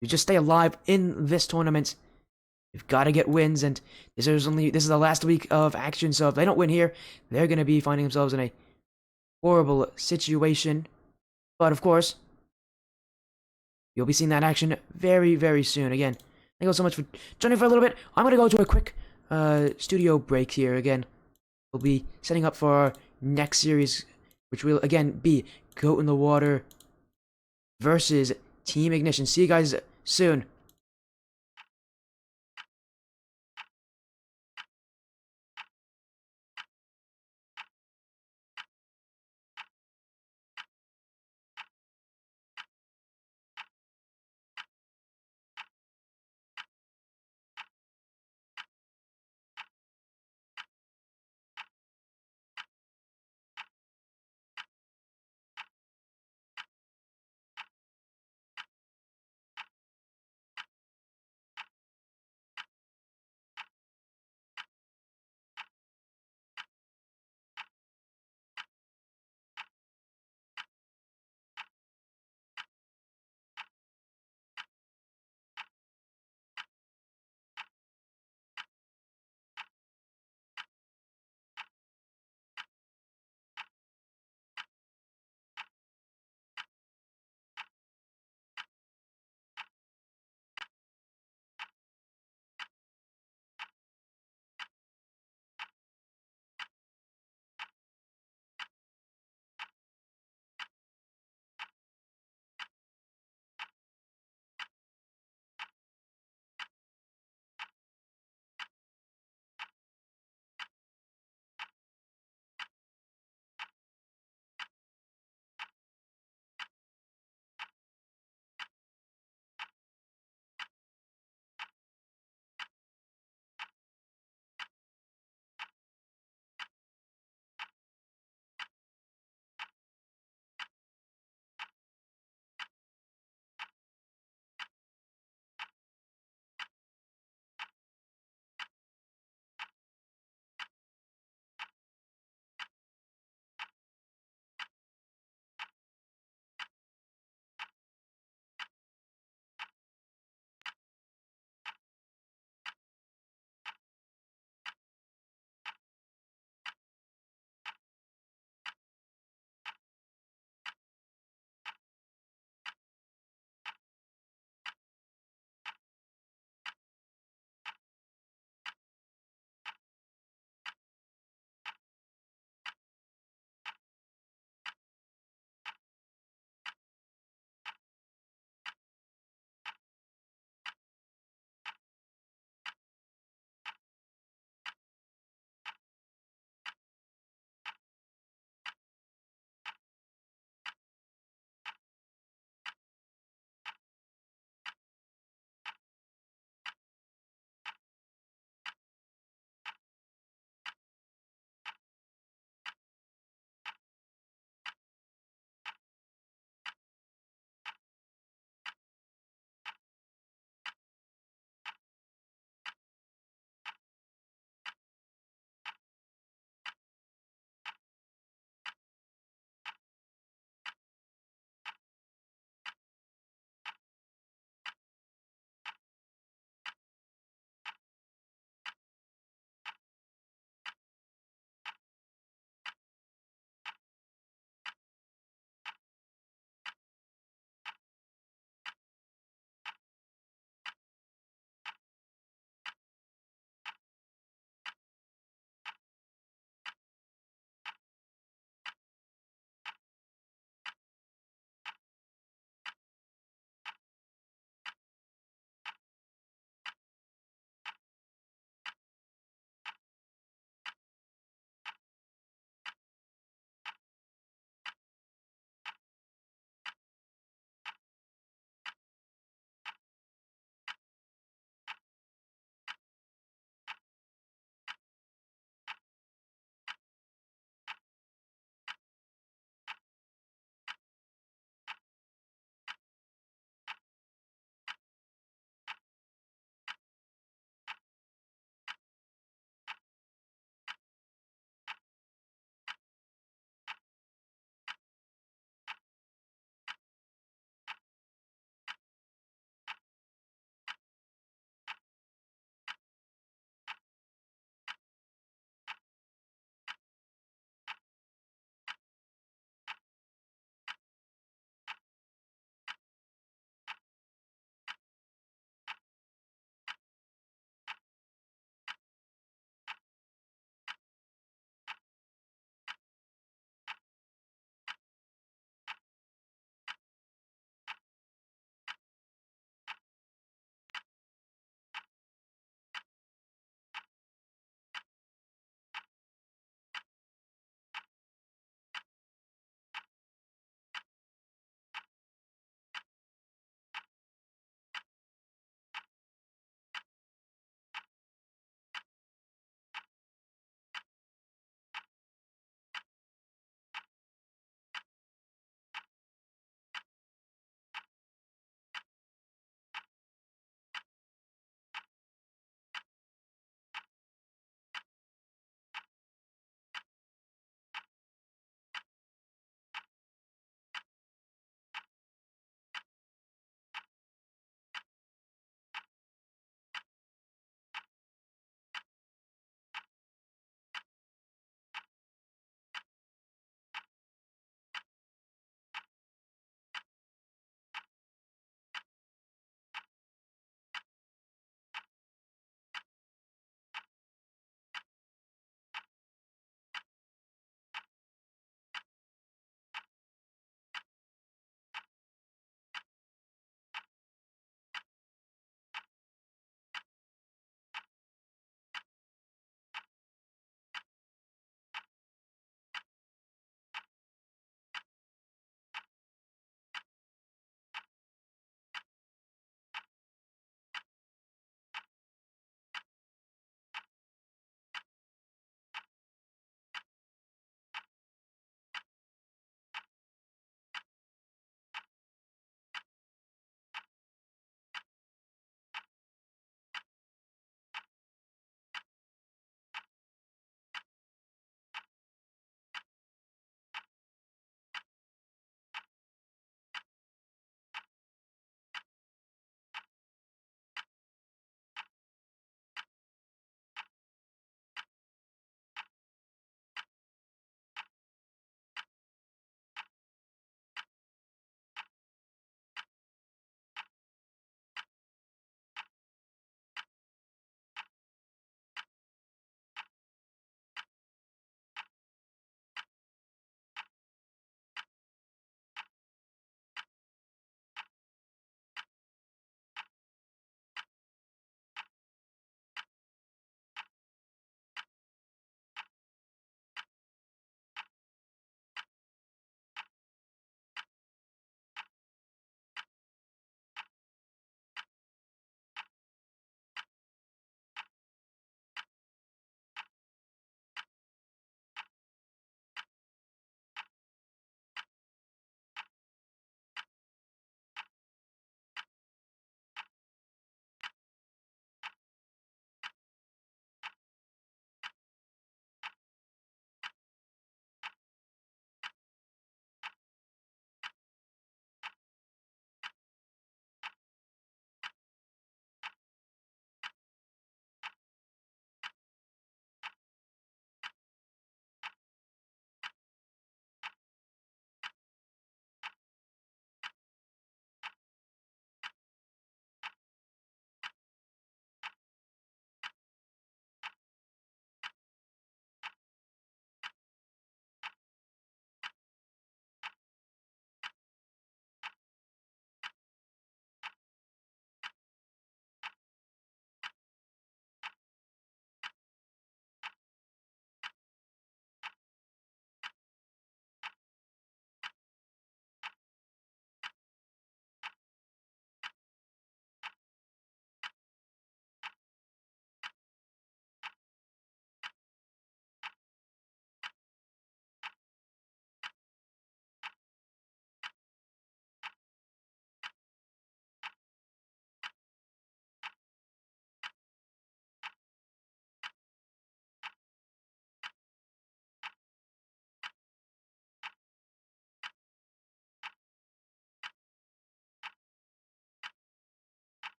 You just stay alive in this tournament. You've got to get wins, and this is the last week of action. So if they don't win here, they're going to be finding themselves in a horrible situation. But of course, you'll be seeing that action very, very soon. Again, thank you so much for joining for a little bit. I'm going to go to a quick studio break here. Again, we'll be setting up for our next series, which will again be Goat in the Water versus Team Ignition. See you guys soon.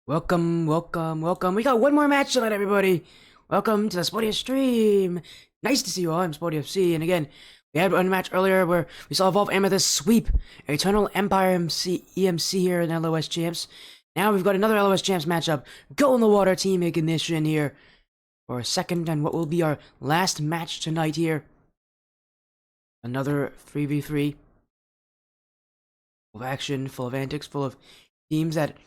Welcome, welcome, welcome. We got one more match tonight, everybody. Welcome to the Sporty stream. Nice to see you all. I'm Sporty FC, and again, we had one match earlier where we saw Evolve Amethyst sweep Eternal Empire EMC here in LOS Champs. Now we've got another LOS Champs matchup. Go in the Water Team Ignition here for a second and what will be our last match tonight here. Another 3v3. Full of action, full of antics, full of teams that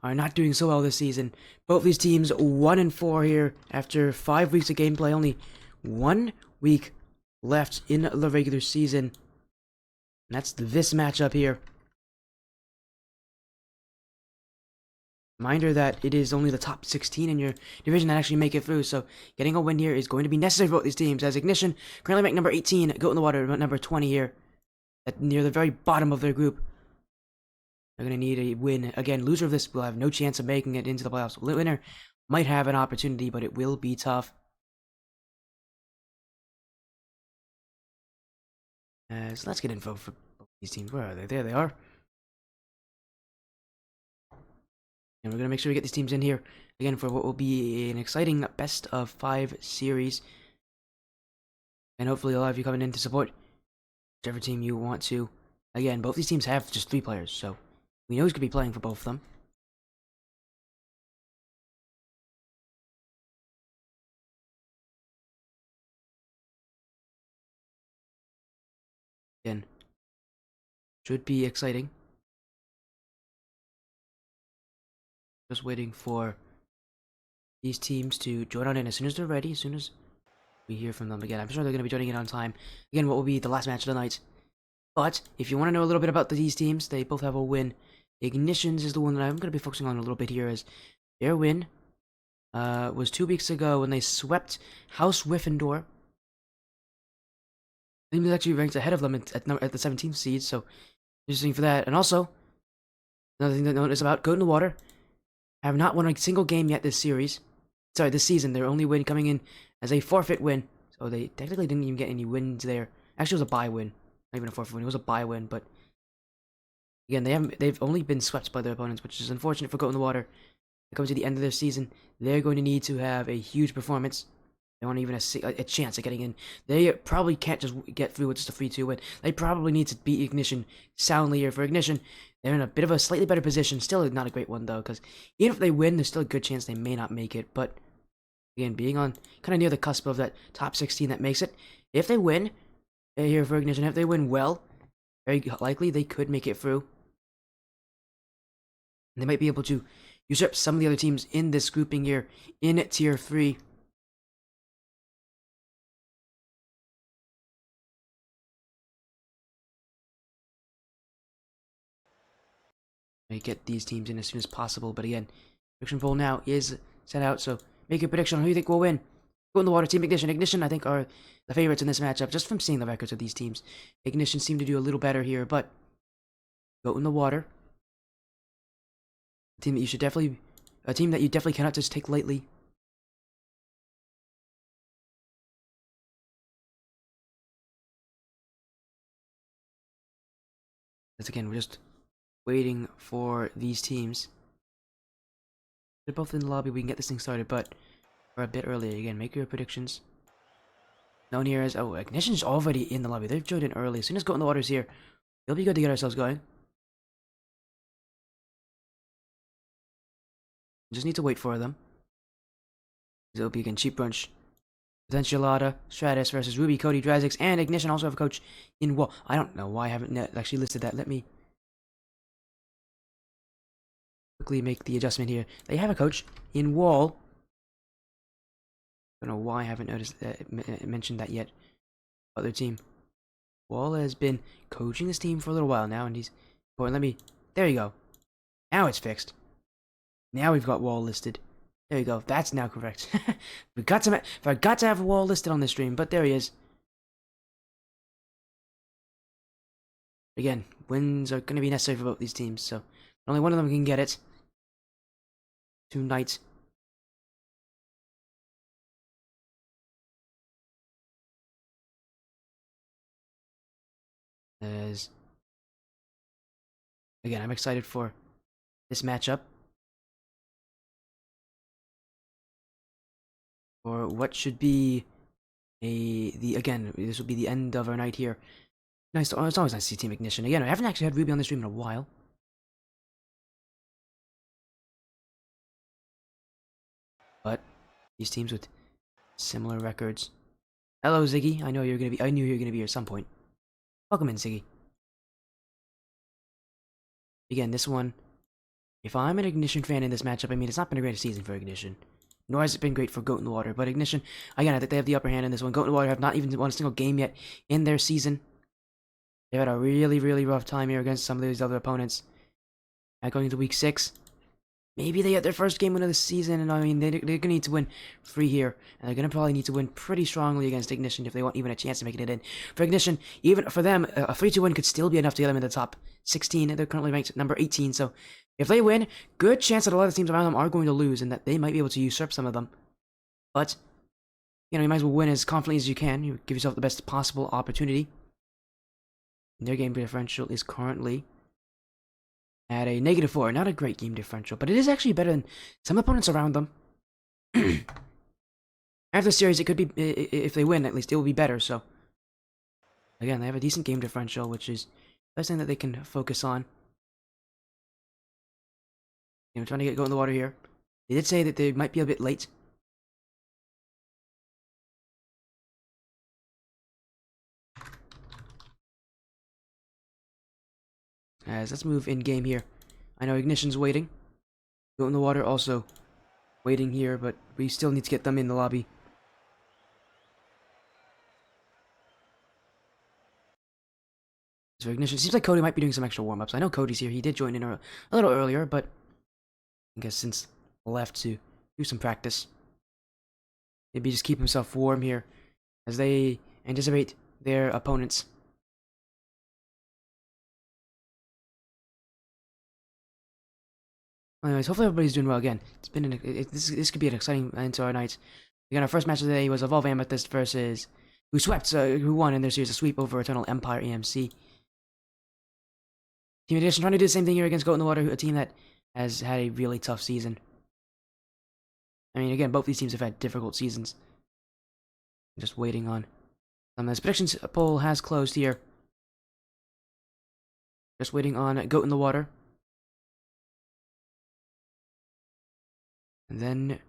are not doing so well this season. Both these teams 1-4 here after 5 weeks of gameplay. Only 1 week left in the regular season. And that's this matchup here. Reminder that it is only the top 16 in your division that actually make it through, so getting a win here is going to be necessary for both these teams, as Ignition currently ranked number 18, Goat in the Water number 20 here, at near the very bottom of their group. They're going to need a win. Again, loser of this will have no chance of making it into the playoffs. Winner might have an opportunity, but it will be tough. So let's get info for both these teams. Where are they? There they are. And we're going to make sure we get these teams in here, again, for what will be an exciting best of 5 series. And hopefully a lot of you coming in to support whichever team you want to. Again, both these teams have just 3 players, so we know who's going to be playing for both of them. Again, should be exciting. Just waiting for these teams to join on in as soon as they're ready, as soon as we hear from them again. I'm sure they're going to be joining in on time. Again, what will be the last match of the night. But if you want to know a little bit about these teams, they both have a win. Ignitions is the one that I'm going to be focusing on a little bit here, as their win was 2 weeks ago when they swept House Gryffindor. The team is actually ranked ahead of them at the 17th seed, so interesting for that. And also, another thing to notice about Goat in the Water, have not won a single game yet this series. Sorry, this season. Their only win coming in as a forfeit win. So they technically didn't even get any wins there. Actually, it was a bye win. Not even a forfeit win. It was a bye win, but again, they've only been swept by their opponents, which is unfortunate for Goat in the Water. Coming to the end of their season, they're going to need to have a huge performance. They want even a chance at getting in. They probably can't just get through with just a 3-2 win. They probably need to beat Ignition soundly here. For Ignition, they're in a bit of a slightly better position. Still not a great one, though, because even if they win, there's still a good chance they may not make it. But again, being on kind of near the cusp of that top 16 that makes it, if they win here for Ignition, if they win well, very likely they could make it through. And they might be able to usurp some of the other teams in this grouping here in Tier 3. Get these teams in as soon as possible, but again, prediction poll now is set out, so make your prediction on who you think will win. Go in the Water Team, Ignition, I think, are the favorites in this matchup, just from seeing the records of these teams. Ignition seem to do a little better here, but Go in the Water, a team that you definitely cannot just take lightly. As again, we're just waiting for these teams. They're both in the lobby, we can get this thing started, but we're a bit early. Again, make your predictions. Known here as, oh, Ignition's already in the lobby. They've joined in early. As soon as Go in the Water's here, it'll be good to get ourselves going. Just need to wait for them. It'll be again Cheap Brunch, Potentialata, Stratus versus Ruby, Cody, Drazix, and Ignition also have a coach in Wall. I don't know why I haven't actually listed that. Let me quickly make the adjustment here. They have a coach in Wall. Don't know why I haven't noticed that, mentioned that yet. Other team. Wall has been coaching this team for a little while now, and he's. Boy, there you go. Now it's fixed. Now we've got Wall listed. There you go. That's now correct. Forgot to have Wall listed on the stream, but there he is. Again, wins are going to be necessary for both these teams, so only one of them can get it tonight. As again, I'm excited for this matchup. for what should be again, this will be the end of our night here. Nice. It's always nice to see Team Ignition. Again, I haven't actually had Ruby on the stream in a while. But these teams with similar records. Hello, Ziggy. I knew you were gonna be here at some point. Welcome in, Ziggy. Again, this one. If I'm an Ignition fan in this matchup, I mean, it's not been a great season for Ignition. Nor has it been great for Goat in the Water. But Ignition, again, I think they have the upper hand in this one. Goat in the Water have not even won a single game yet in their season. They've had a really, really rough time here against some of these other opponents. Going into week 6. Maybe they get their first game win of the season, and I mean, they're going to need to win 3 here. And they're going to probably need to win pretty strongly against Ignition if they want even a chance to make it in. For Ignition, even for them, a 3-2 win could still be enough to get them in the top 16. They're currently ranked number 18, so if they win, good chance that a lot of teams around them are going to lose and that they might be able to usurp some of them. But, you know, you might as well win as confidently as you can. You give yourself the best possible opportunity. And their game differential is currently at a -4. Not a great game differential, but it is actually better than some opponents around them. After the series, it could be, if they win, at least it will be better, so. Again, they have a decent game differential, which is the best thing that they can focus on. You know, trying to Go in the Water here. They did say that they might be a bit late. Let's move in game here. I know Ignition's waiting. Go in the Water also waiting here, but we still need to get them in the lobby. So Ignition, seems like Cody might be doing some extra warm-ups. I know Cody's here. He did join in a little earlier, but I guess since left to do some practice. Maybe just keep himself warm here as they anticipate their opponents. Anyways, hopefully everybody's doing well again. It's been this could be an exciting end to our night. Again, our first match of the day was Evolve Amethyst versus who won in their series, a sweep over Eternal Empire EMC. Team Ignition trying to do the same thing here against Goat in the Water, a team that has had a really tough season. I mean, again, both these teams have had difficult seasons. Just waiting on. This predictions poll has closed here. Just waiting on Goat in the Water. And then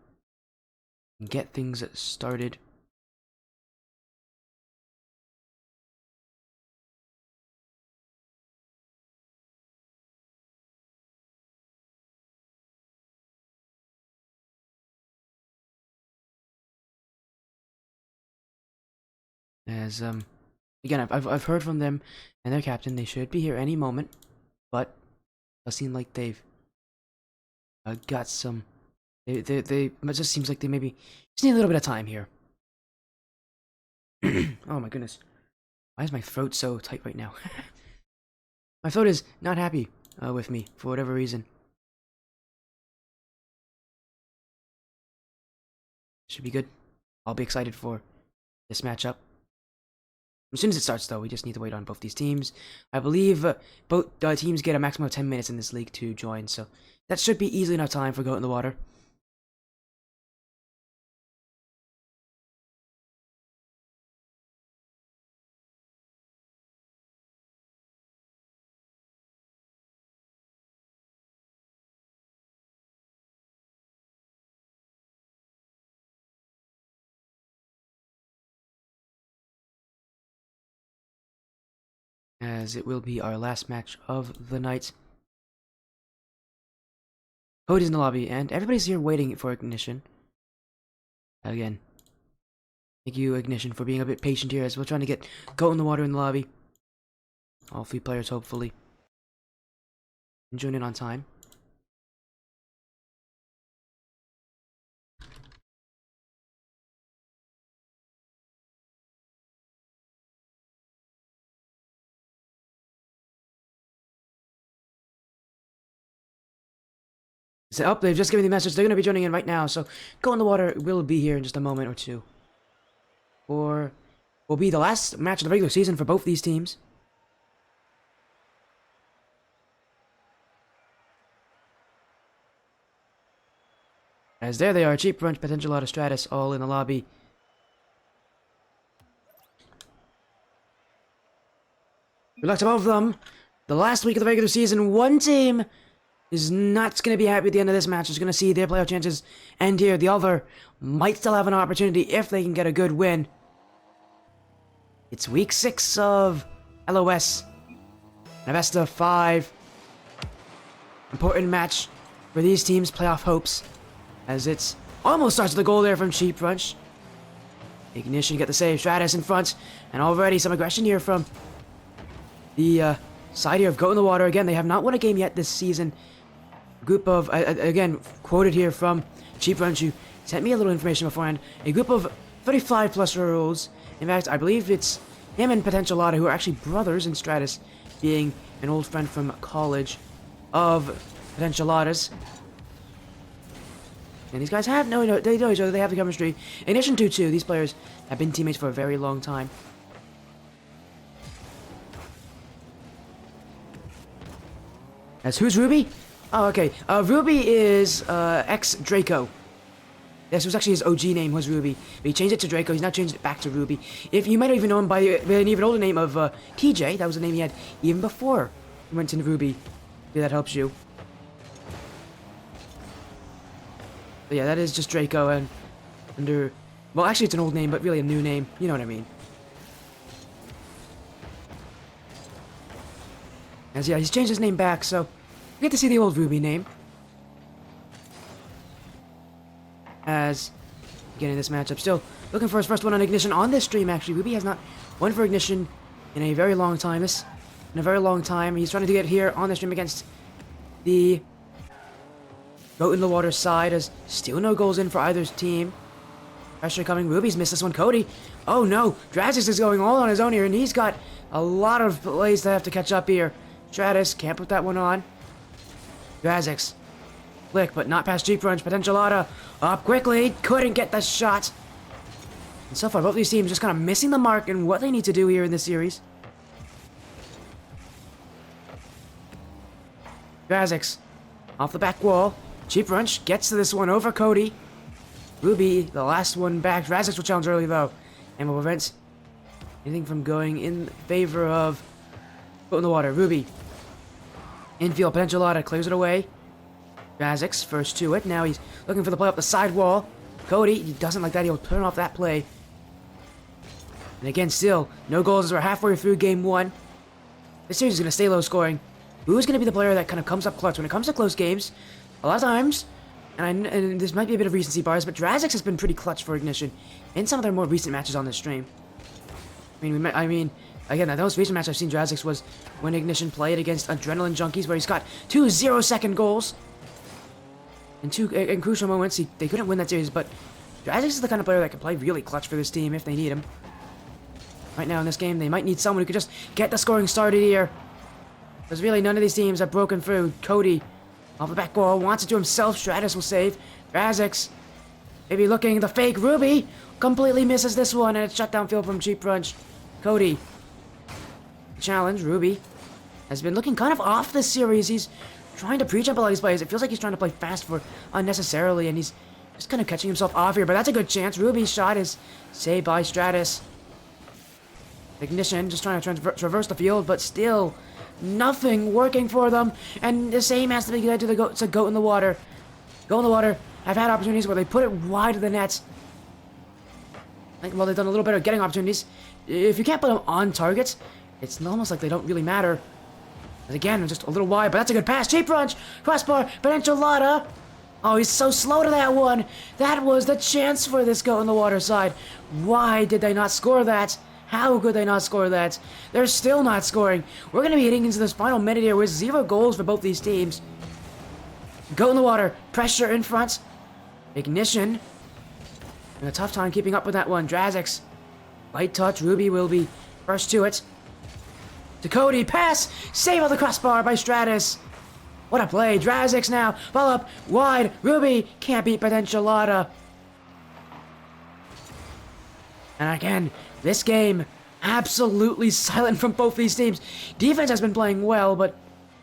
get things started. As again, I've heard from them and their captain. They should be here any moment, but it does seem like they've got some. It just seems like they maybe just need a little bit of time here. Oh my goodness, why is my throat so tight right now? My throat is not happy with me for whatever reason. Should be good. I'll be excited for this matchup. As soon as it starts, though, we just need to wait on both these teams. I believe both teams get a maximum of 10 minutes in this league to join, so that should be easily enough time for Goat in the Water. As it will be our last match of the night. Cody's in the lobby, and everybody's here waiting for Ignition. Again, thank you, Ignition, for being a bit patient here as we're trying to get Goat in the Water in the lobby. All 3 players, hopefully, can join in on time. So, oh, they've just given the message. They're going to be joining in right now. So, Goat in the Water will be here in just a moment or two. Or will be the last match of the regular season for both these teams. As there they are, Cheap Brunch, Potential Auto Stratus, all in the lobby. Good luck to both of them. The last week of the regular season, one team is not going to be happy at the end of this match. Is going to see their playoff chances end here. The other might still have an opportunity if they can get a good win. It's week 6 of LOS. And a best of 5. Important match for these teams' playoff hopes. As it's almost starts with a goal there from Cheap Brunch. Ignition get the save. Stratus in front. And already some aggression here from the side here of Goat in the Water. Again, they have not won a game yet this season. A group of, again, quoted here from Cheap Brunch, who sent me a little information beforehand. A group of 35 plus rules. In fact, I believe it's him and Potential Lotta, who are actually brothers in Stratus, being an old friend from college of Potential Lotta's. And these guys have they know each other, they have the chemistry. Ignition 2-2, these players have been teammates for a very long time. As who's Ruby? Oh, okay. Ruby is ex-Draco. This was actually his OG name, was Ruby. But he changed it to Draco. He's now changed it back to Ruby. If you might even know him by an even older name of TJ. That was the name he had even before he went to Ruby. Maybe that helps you. But yeah, that is just Draco and under... Well, actually it's an old name, but really a new name. You know what I mean. As yeah, he's changed his name back, so we get to see the old Ruby name. As getting this matchup, still looking for his first one on Ignition on this stream. Actually, Ruby has not won for Ignition in a very long time. He's trying to get here on the stream against the Goat in the Water side. As still no goals in for either team. Pressure coming. Ruby's missed this one. Cody. Oh no, Drazix is going all on his own here, and he's got a lot of plays to have to catch up here. Stratus can't put that one on. Drazix. Flick, but not past Cheap Brunch. Potential Auto up quickly. Couldn't get the shot. And so far, both these teams just kind of missing the mark in what they need to do here in this series. Drazix off the back wall. Cheap Brunch gets to this one over Cody. Ruby, the last one back. Drazix will challenge early though, and will prevent anything from going in favor of Goat in the Water. Ruby. Infield, Potential Auto clears it away. Drazix first to it. Now he's looking for the play up the side wall. Cody, he doesn't like that. He'll turn off that play. And again, still, no goals as we're halfway through game 1. This series is going to stay low scoring. Who's going to be the player that kind of comes up clutch? When it comes to close games, a lot of times, and this might be a bit of recency bias, but Drazix has been pretty clutch for Ignition in some of their more recent matches on this stream. I mean, again, the most recent match I've seen Drazix was when Ignition played against Adrenaline Junkies, where he's got 2 0-second goals. In crucial moments, they couldn't win that series, but Drazix is the kind of player that can play really clutch for this team if they need him. Right now in this game, they might need someone who could just get the scoring started here. Because really, none of these teams have broken through. Cody, off the back wall, wants it to himself. Stratus will save. Drazix, maybe looking the fake. Ruby completely misses this one, and it's shut down field from Cheap Brunch. Cody, challenge. Ruby has been looking kind of off this series. He's trying to pre-jump a lot of these plays. It feels like he's trying to play fast for unnecessarily, and he's just kind of catching himself off here, but that's a good chance. Ruby's shot is saved by Stratus. Ignition just trying to traverse the field, but still nothing working for them, and the same has to be led to the Goat in the Water. Goat in the Water have had opportunities where they put it wide of the net. Well, they've done a little bit of getting opportunities. If you can't put them on targets, it's almost like they don't really matter. And again, just a little wide, but that's a good pass. Cheap Brunch, crossbar, Potential Lotta. Oh, he's so slow to that one. That was the chance for this Goat in the Water side. Why did they not score that? How could they not score that? They're still not scoring. We're going to be hitting into this final minute here with 0 goals for both these teams. Goat in the Water, pressure in front. Ignition. And a tough time keeping up with that one. Drazix, light touch. Ruby will be first to it. To Cody, pass, save on the crossbar by Stratus. What a play. Drazix now, ball up, wide. Ruby can't beat Potential Lotta. And again, this game, absolutely silent from both these teams. Defense has been playing well, but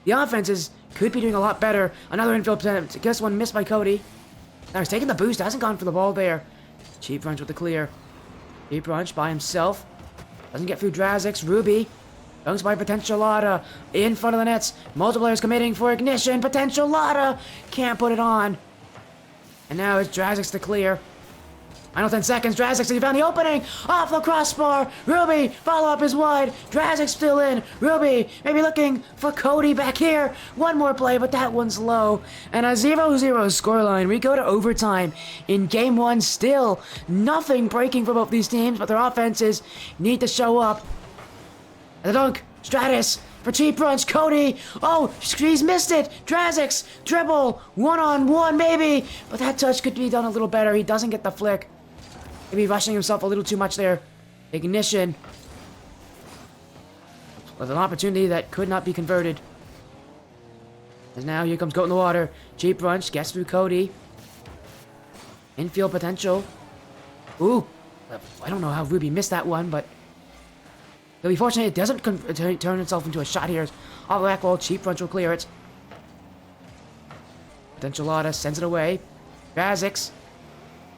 the offenses could be doing a lot better. Another infield attempt. Guess one missed by Cody. Now he's taking the boost, hasn't gone for the ball there. Cheap Brunch with the clear. Cheap Brunch by himself. Doesn't get through Drazix. Ruby. Dunks by Potentialata. In front of the nets. Multiple players committing for ignition. Potentialata can't put it on. And now it's Drazix to clear. Final 10 seconds. Drazix, he found the opening. Off the crossbar. Ruby, follow-up is wide. Drazix still in. Ruby, maybe looking for Cody back here. One more play, but that one's low. And a 0-0 scoreline. We go to overtime. In game 1, still nothing breaking for both these teams, but their offenses need to show up. The dunk. Stratus for Cheap Brunch. Cody. Oh, he's missed it. Drazix. Dribble. One-on-one, maybe. But that touch could be done a little better. He doesn't get the flick. Maybe rushing himself a little too much there. Ignition. With an opportunity that could not be converted. And now here comes Goat in the Water. Cheap Brunch gets through Cody. Infield potential. Ooh. I don't know how Ruby missed that one, but he'll be fortunate it doesn't turn itself into a shot here. Off the back wall, Cheap Brunch will clear it. Potentialata sends it away. Drazix.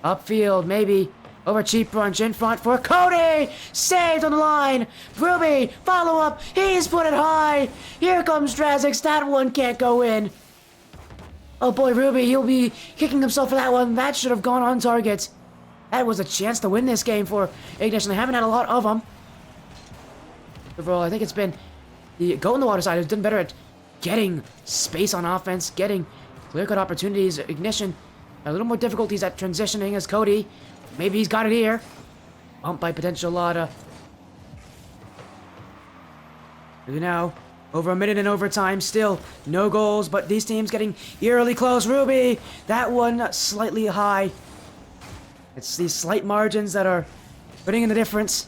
Upfield, maybe. Over Cheap Brunch in front for Cody! Saved on the line! Ruby, follow up! He's put it high! Here comes Drazix, that one can't go in. Oh boy, Ruby, he'll be kicking himself for that one. That should have gone on target. That was a chance to win this game for Ignition. They haven't had a lot of them. Overall, I think it's been the Goat in the Water side who's done better at getting space on offense, getting clear-cut opportunities. Ignition, a little more difficulties at transitioning as Cody. Maybe he's got it here. Bumped by Potentialata. Maybe now, over a minute in overtime, still no goals, but these teams getting eerily close. Ruby, that one slightly high. It's these slight margins that are putting in the difference.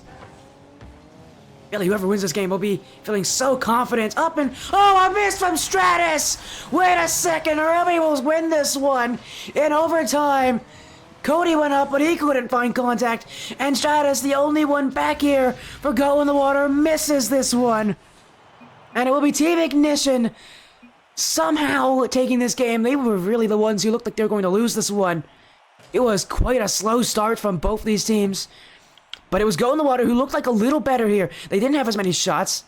Really, whoever wins this game will be feeling so confident. Up and... Oh, a miss from Stratus! Wait a second, Ruby will win this one in overtime. Cody went up, but he couldn't find contact. And Stratus, the only one back here for Go in the Water, misses this one. And it will be Team Ignition somehow taking this game. They were really the ones who looked like they were going to lose this one. It was quite a slow start from both these teams. But it was Go in the Water who looked like a little better here. They didn't have as many shots,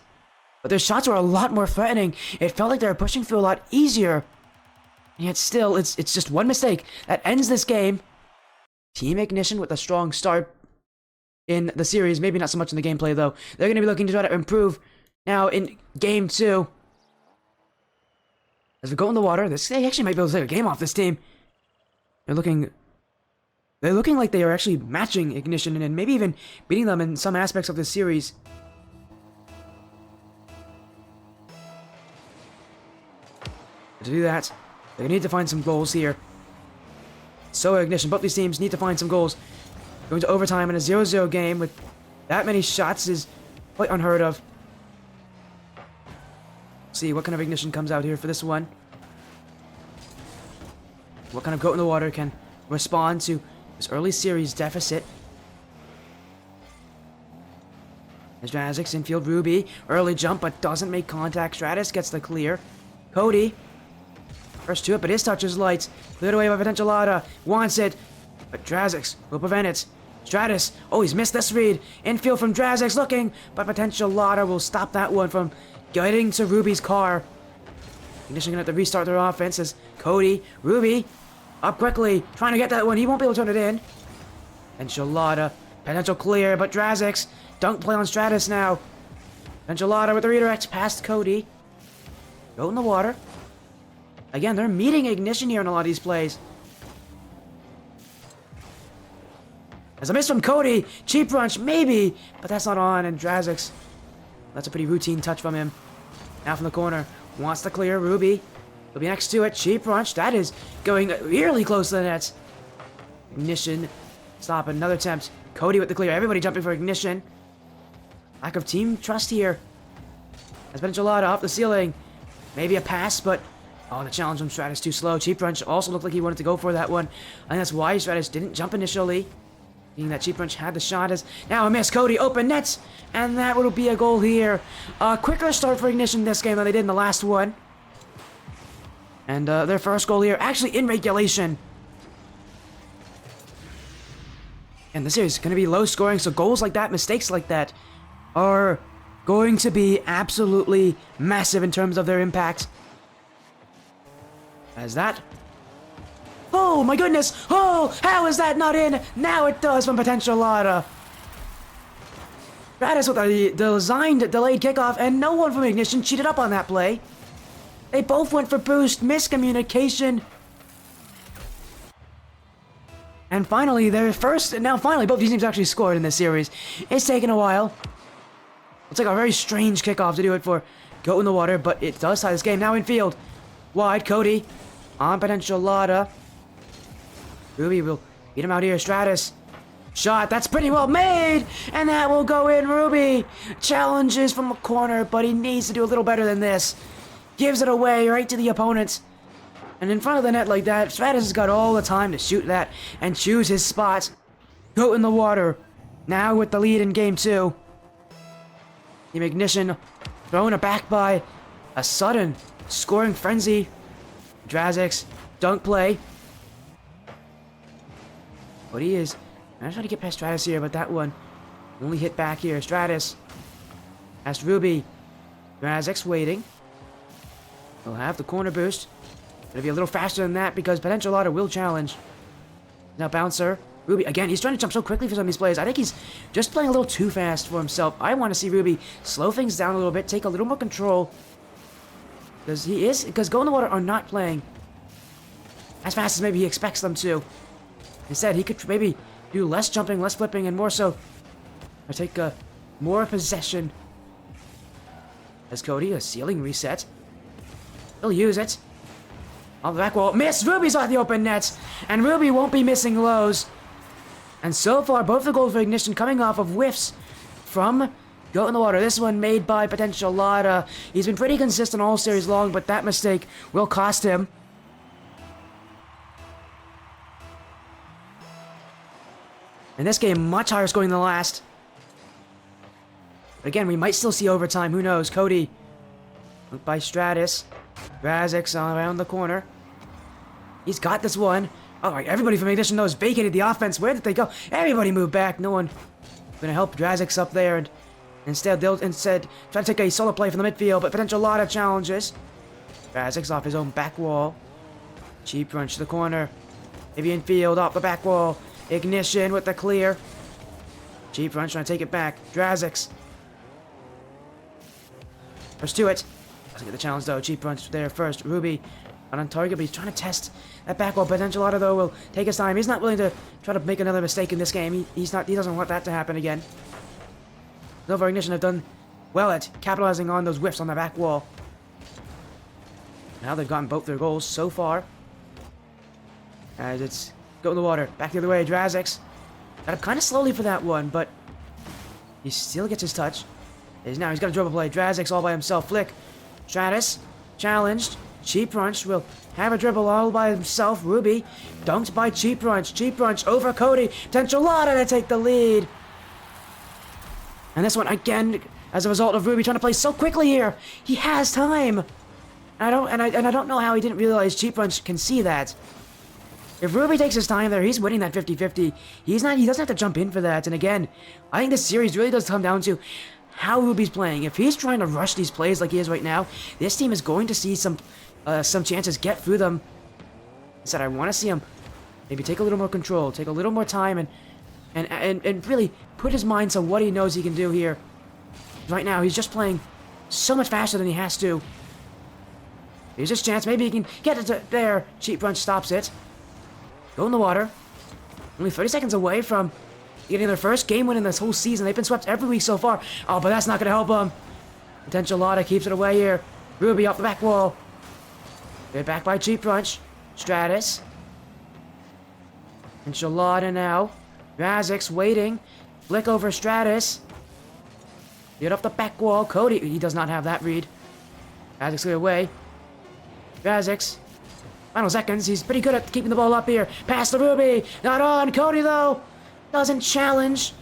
but their shots were a lot more threatening. It felt like they were pushing through a lot easier. And yet still, it's just one mistake that ends this game. Team Ignition with a strong start in the series. Maybe not so much in the gameplay, though. They're going to be looking to try to improve now in Game 2. As we go in the water, they actually might be able to take a game off this team. They're looking like they are actually matching Ignition and maybe even beating them in some aspects of this series. To do that, they need to find some goals here. So Ignition, both these teams need to find some goals. Going to overtime in a 0-0 game with that many shots is quite unheard of. See what kind of Ignition comes out here for this one. What kind of Goat in the Water can respond to this early series deficit. As Drazix infield, Ruby, early jump but doesn't make contact. Stratus gets the clear. Cody, first to it, but his touch is light. Cleared away by Potentialata. Wants it, but Drazix will prevent it. Stratus, oh, he's missed this read. Infield from Drazix looking, but Potentialata will stop that one from getting to Ruby's car. Ignition gonna have to restart their offense as Cody, Ruby, up quickly, trying to get that one. He won't be able to turn it in. Potentialata, potential clear, but Drazix, dunk play on Stratus now. Potentialata with the redirect past Cody. Go in the water. Again, they're meeting Ignition here in a lot of these plays. As a miss from Cody, Cheap Brunch, maybe, but that's not on, and Drazix, that's a pretty routine touch from him. Now from the corner, wants to clear, Ruby. He'll be next to it, Cheap Brunch, that is going really close to the net. Ignition, stop, another attempt. Cody with the clear, everybody jumping for Ignition. Lack of team trust here. As Potentialata off the ceiling. Maybe a pass, but oh, the challenge from Stratus too slow. Cheap Brunch also looked like he wanted to go for that one. I think that's why Stratus didn't jump initially. Being that Cheap Brunch had the shot as now a miss. Cody open nets, and that will be a goal here. A quicker start for Ignition this game than they did in the last one. And their first goal here, actually in regulation. And this series is going to be low scoring, so goals like that, mistakes like that, are going to be absolutely massive in terms of their impact. As that... Oh my goodness! Oh, how is that not in? Now it does from Potential Lada. Stratus with a designed delayed kickoff, and no one from Ignition cheated up on that play. They both went for boost, miscommunication. And finally, their first... Now finally, both these teams actually scored in this series. It's taken a while. It's like a very strange kickoff to do it for Goat in the Water, but it does tie this game. Now in field. Wide, Cody. On Potential Lada. Ruby will beat him out here. Stratus. Shot. That's pretty well made. And that will go in. Ruby challenges from a corner, but he needs to do a little better than this. Gives it away right to the opponent. And in front of the net like that, Stratus has got all the time to shoot that and choose his spot. Goat in the Water. Now with the lead in game 2. Team Ignition thrown it back by a sudden scoring frenzy. Drazix, dunk play. But he is... I'm trying to get past Stratus here, but that one only hit back here. Stratus. Past Ruby. Drazix waiting. He'll have the corner boost. Gonna be a little faster than that because Potential Lada will challenge. Now Bouncer. Ruby, again, he's trying to jump so quickly for some of these plays. I think he's just playing a little too fast for himself. I want to see Ruby slow things down a little bit, take a little more control. Because Go in the Water are not playing as fast as maybe he expects them to. Instead, he could maybe do less jumping, less flipping, and more so take more possession. As Cody, a ceiling reset. He'll use it. On the back wall. Miss! Ruby's off the open net! And Ruby won't be missing lows. And so far, both the goals for Ignition coming off of whiffs from Goat in the Water. This one made by Potential Lada. He's been pretty consistent all series long, but that mistake will cost him. In this game, much higher scoring than the last. But again, we might still see overtime. Who knows? Cody. Looked by Stratus. Drazix around the corner. He's got this one. All right, everybody from Ignition knows vacated the offense. Where did they go? Everybody moved back. No one gonna help Drazix up there, and instead they'll try to take a solo play from the midfield. But Potential Lada challenges. Drazix off his own back wall. Cheap punch to the corner. Maybe in field off the back wall. Ignition with the clear. Cheap punch trying to take it back. Drazix. First to it. Doesn't get the challenge though. Cheap punch there first. Ruby not on target, but he's trying to test that back wall. Potential Lada though will take his time. He's not willing to try to make another mistake in this game. He doesn't want that to happen again. Nova Ignition have done well at capitalizing on those whiffs on the back wall. Now they've gotten both their goals so far. As it's Go in the Water. Back the other way. Drazix. Got up kind of slowly for that one, but he still gets his touch. He's got a dribble play. Drazix all by himself. Flick. Stratus. Challenged. Cheap Punch will have a dribble all by himself. Ruby. Dunked by Cheap Punch. Cheap Punch over Cody. Potential Lada to take the lead. And this one again, as a result of Ruby trying to play so quickly here. He has time. I don't know how he didn't realize Cheap Punch can see that. If Ruby takes his time there, he's winning that 50-50. He doesn't have to jump in for that. And again, I think this series really does come down to how Ruby's playing. If he's trying to rush these plays like he is right now, this team is going to see some chances get through them. Instead, I want to see him maybe take a little more control, take a little more time, and really put his mind to what he knows he can do here. Right now, he's just playing so much faster than he has to. Here's his chance. Maybe he can get it there. Cheap Punch stops it. Go in the Water. Only 30 seconds away from getting their first game win in this whole season. They've been swept every week so far. Oh, but that's not going to help them. Potential Lada keeps it away here. Ruby off the back wall. Get back by Cheap Punch. Stratus. Potential Lada now. Drazix waiting. Flick over Stratus. Get off the back wall. Cody. He does not have that read. Drazix get away. Drazix. Final seconds. He's pretty good at keeping the ball up here. Pass to Ruby. Not on. Cody, though, doesn't challenge.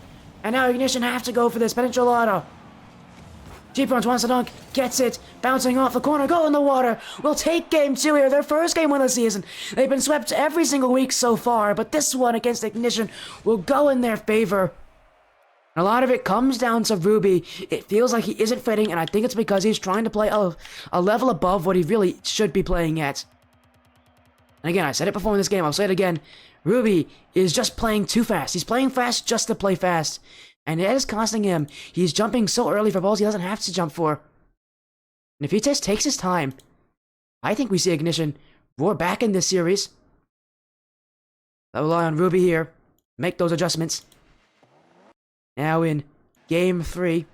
And now Ignition have to go for this. Potential Lada. Cheap Runs wants to dunk, gets it, bouncing off the corner, go in the water. We'll take game 2 here, their first game of the season. They've been swept every single week so far, but this one against Ignition will go in their favor. A lot of it comes down to Ruby. It feels like he isn't fitting, and I think it's because he's trying to play a level above what he really should be playing at. And again, I said it before in this game, I'll say it again. Ruby is just playing too fast. He's playing fast just to play fast. And it is costing him. He's jumping so early for balls he doesn't have to jump for. And if he just takes his time, I think we see Ignition roar back in this series. I'll rely on Ruby here. Make those adjustments. Now in Game 3.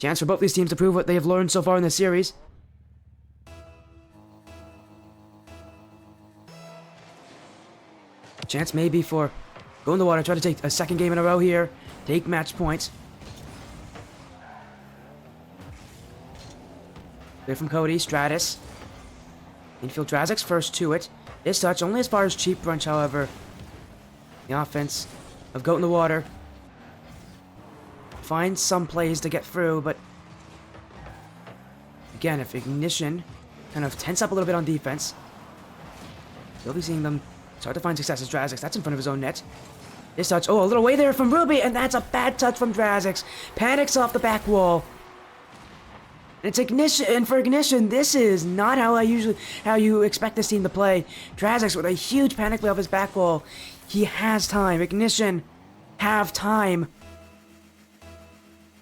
Chance for both these teams to prove what they have learned so far in this series. Chance maybe for go in the water, try to take a second game in a row here. Take match points. Clear from Cody, Stratus. Infield Drazek's first to it. This touch only as far as Cheap Brunch, however. The offense of Goat in the water. Finds some plays to get through, but again, if Ignition kind of tense up a little bit on defense, you'll be seeing them start to find success as Drazek. That's in front of his own net. This touch, oh, a little way there from Ruby, and that's a bad touch from Drazek. Panics off the back wall. And it's Ignition, and for Ignition, this is not how you expect this team to play. Drazek with a huge panic play off his back wall. He has time. Ignition have time.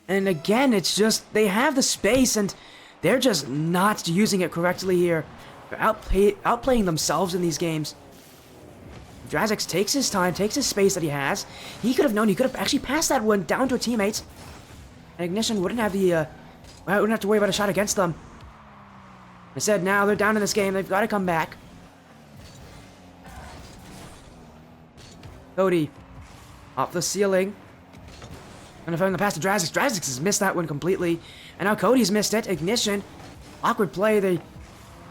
And again, it's just, they have the space, and they're just not using it correctly here. They're outplaying themselves in these games. Drazek takes his time, takes his space that he has. He could have known, he could have actually passed that one down to a teammate. And Ignition wouldn't have wouldn't have to worry about a shot against them. Instead, now they're down in this game, they've got to come back. Cody, off the ceiling. Gonna find the pass to Drazek. Drazek has missed that one completely. And now Cody's missed it. Ignition. Awkward play. They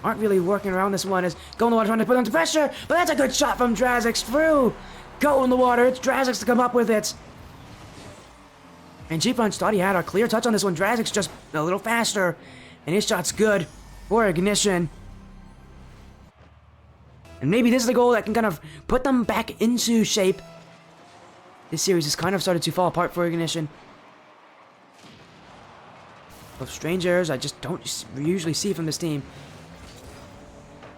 aren't really working around this one as Go in the water trying to put under pressure. But that's a good shot from Drazek through. Go in the water. It's Drazek to come up with it. And Cheap Punch thought he had a clear touch on this one. Drazek's just a little faster. And his shot's good for Ignition. And maybe this is the goal that can kind of put them back into shape. This series has kind of started to fall apart for Ignition. Those strange errors I just don't usually see from this team.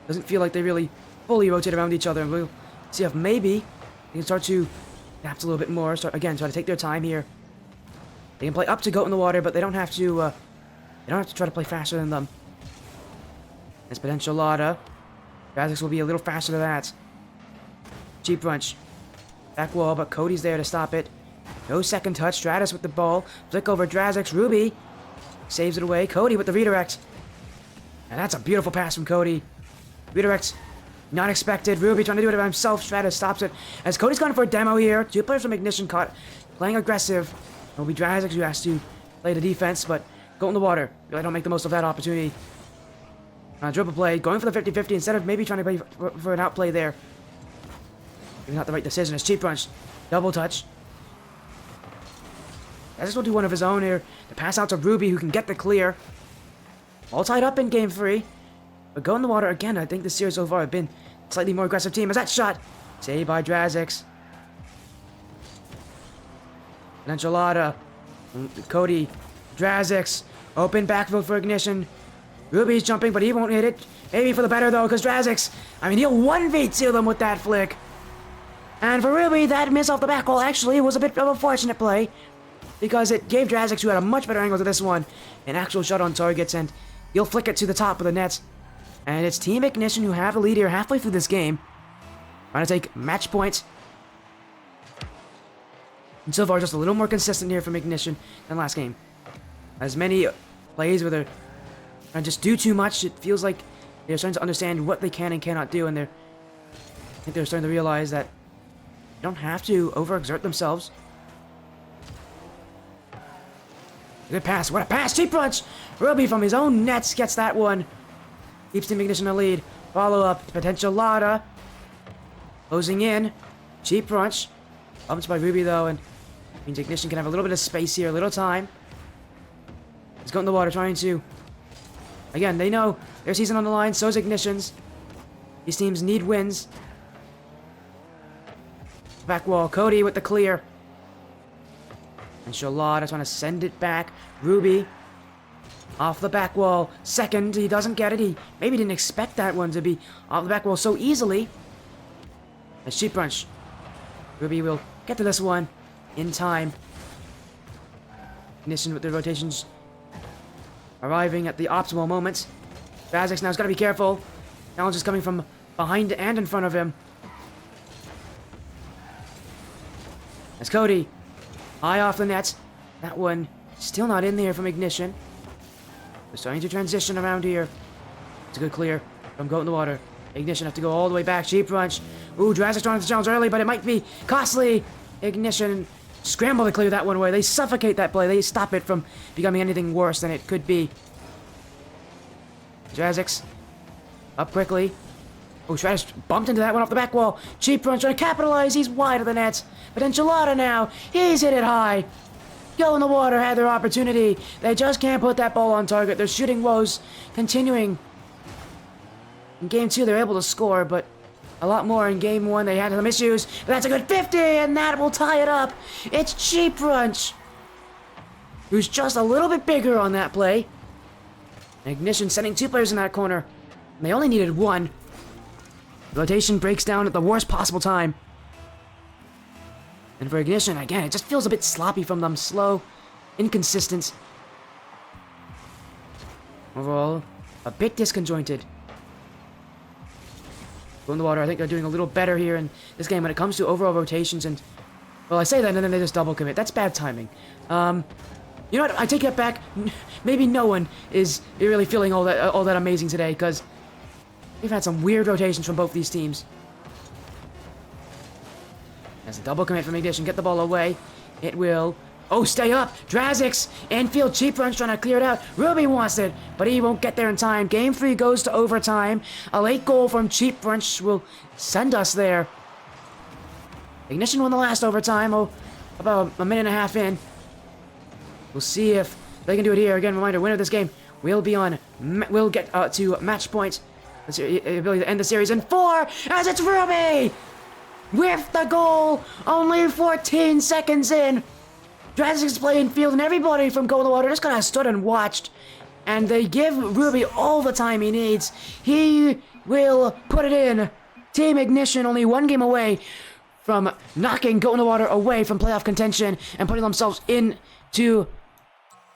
Doesn't feel like they really fully rotate around each other. And we'll see if maybe they can start to adapt a little bit more. Try to take their time here. They can play up to Goat in the water, but they don't have to try to play faster than them. It's potential Lada. Drazek will be a little faster than that. Cheap Brunch. Back wall, but Cody's there to stop it. No second touch. Stratus with the ball. Flick over Drazek's. Ruby saves it away. Cody with the redirect. And that's a beautiful pass from Cody. Redirect. Not expected. Ruby trying to do it by himself. Stratus stops it. As Cody's gone for a demo here. 2 players from Ignition caught. Playing aggressive. It'll be Drazek who has to play the defense, but Go in the water. Really don't make the most of that opportunity. Dribble play. Going for the 50-50 instead of maybe trying to play for an outplay there. Maybe not the right decision. It's Cheap Punch. Double touch. Drazek will do one of his own here to pass out to Ruby, who can get the clear. All tied up in Game 3. But Go in the water again. I think this series so far have been a slightly more aggressive team. As that shot saved by Drazek. And Enchilada. Cody. Drazek. Open backfield for Ignition. Ruby's jumping, but he won't hit it. Maybe for the better, though, because Drazek, he'll 1v2 them with that flick. And for Ruby, that miss off the back wall actually was a bit of a fortunate play, because it gave Drazek, who had a much better angle to this one, an actual shot on targets, and he'll flick it to the top of the net. And it's Team Ignition who have the lead here halfway through this game. Trying to take match point. And so far, just a little more consistent here from Ignition than last game. As many plays where they're trying to just do too much, it feels like they're starting to understand what they can and cannot do, and I think they're starting to realize that they don't have to overexert themselves. Good pass. What a pass. Cheap Punch. Ruby from his own nets gets that one. Keeps Team Ignition in the lead. Follow up. Potential Lada. Closing in. Cheap Punch. Bumped by Ruby, though, and Means Ignition can have a little bit of space here, a little time. He's going in the water, trying to... Again, they know their season on the line, so is Ignition's. These teams need wins. Back wall, Cody with the clear. And Charlotte trying to send it back. Ruby off the back wall. Second, he doesn't get it. He maybe didn't expect that one to be off the back wall so easily. A Sheep Brunch. Ruby will get to this one in time. Ignition with the rotations arriving at the optimal moment. Razix now's got to be careful. Challenge is coming from behind and in front of him. As Cody, high off the net. That one still not in there from Ignition. They're starting to transition around here. It's a good clear from Goat in the Water. Ignition have to go all the way back. Sheep Brunch. Ooh, Jurassic trying to challenge early, but it might be costly. Ignition scramble to clear that one away. They suffocate that play. They stop it from becoming anything worse than it could be. Jurassic up quickly. Oh, Stratus bumped into that one off the back wall. Sheep Brunch trying to capitalize. He's wide of the net. But Enchilada now. He's hit it high. Go in the Water had their opportunity. They just can't put that ball on target. Their shooting woes continuing. In game 2, they're able to score, but a lot more in game 1. They had some issues. But that's a good 50, and that will tie it up. It's Sheep Brunch, who's just a little bit bigger on that play. Ignition sending 2 players in that corner. And they only needed 1. The rotation breaks down at the worst possible time. And for Ignition, again, it just feels a bit sloppy from them. Slow, inconsistent. Overall, a bit disconjointed. Go in the Water, I think they're doing a little better here in this game when it comes to overall rotations. And, well, I say that and then they just double commit. That's bad timing. You know what? I take that back. Maybe no one is really feeling all that amazing today, because we've had some weird rotations from both these teams. As a double commit from Ignition, get the ball away. It will... Oh, stay up! Drazix! Infield, Sheep Brunch trying to clear it out. Ruby wants it, but he won't get there in time. Game 3 goes to overtime. A late goal from Sheep Brunch will send us there. Ignition won the last overtime. Oh, about a minute and a half in. We'll see if they can do it here. Again, reminder, winner of this game will be on... We'll get to match point. Ability to end the series in 4, as it's Ruby! With the goal! Only 14 seconds in! Drazix playing field, and everybody from Gold Water just kind of stood and watched. And they give Ruby all the time he needs. He will put it in. Team Ignition only 1 game away from knocking Gold Water away from playoff contention and putting themselves into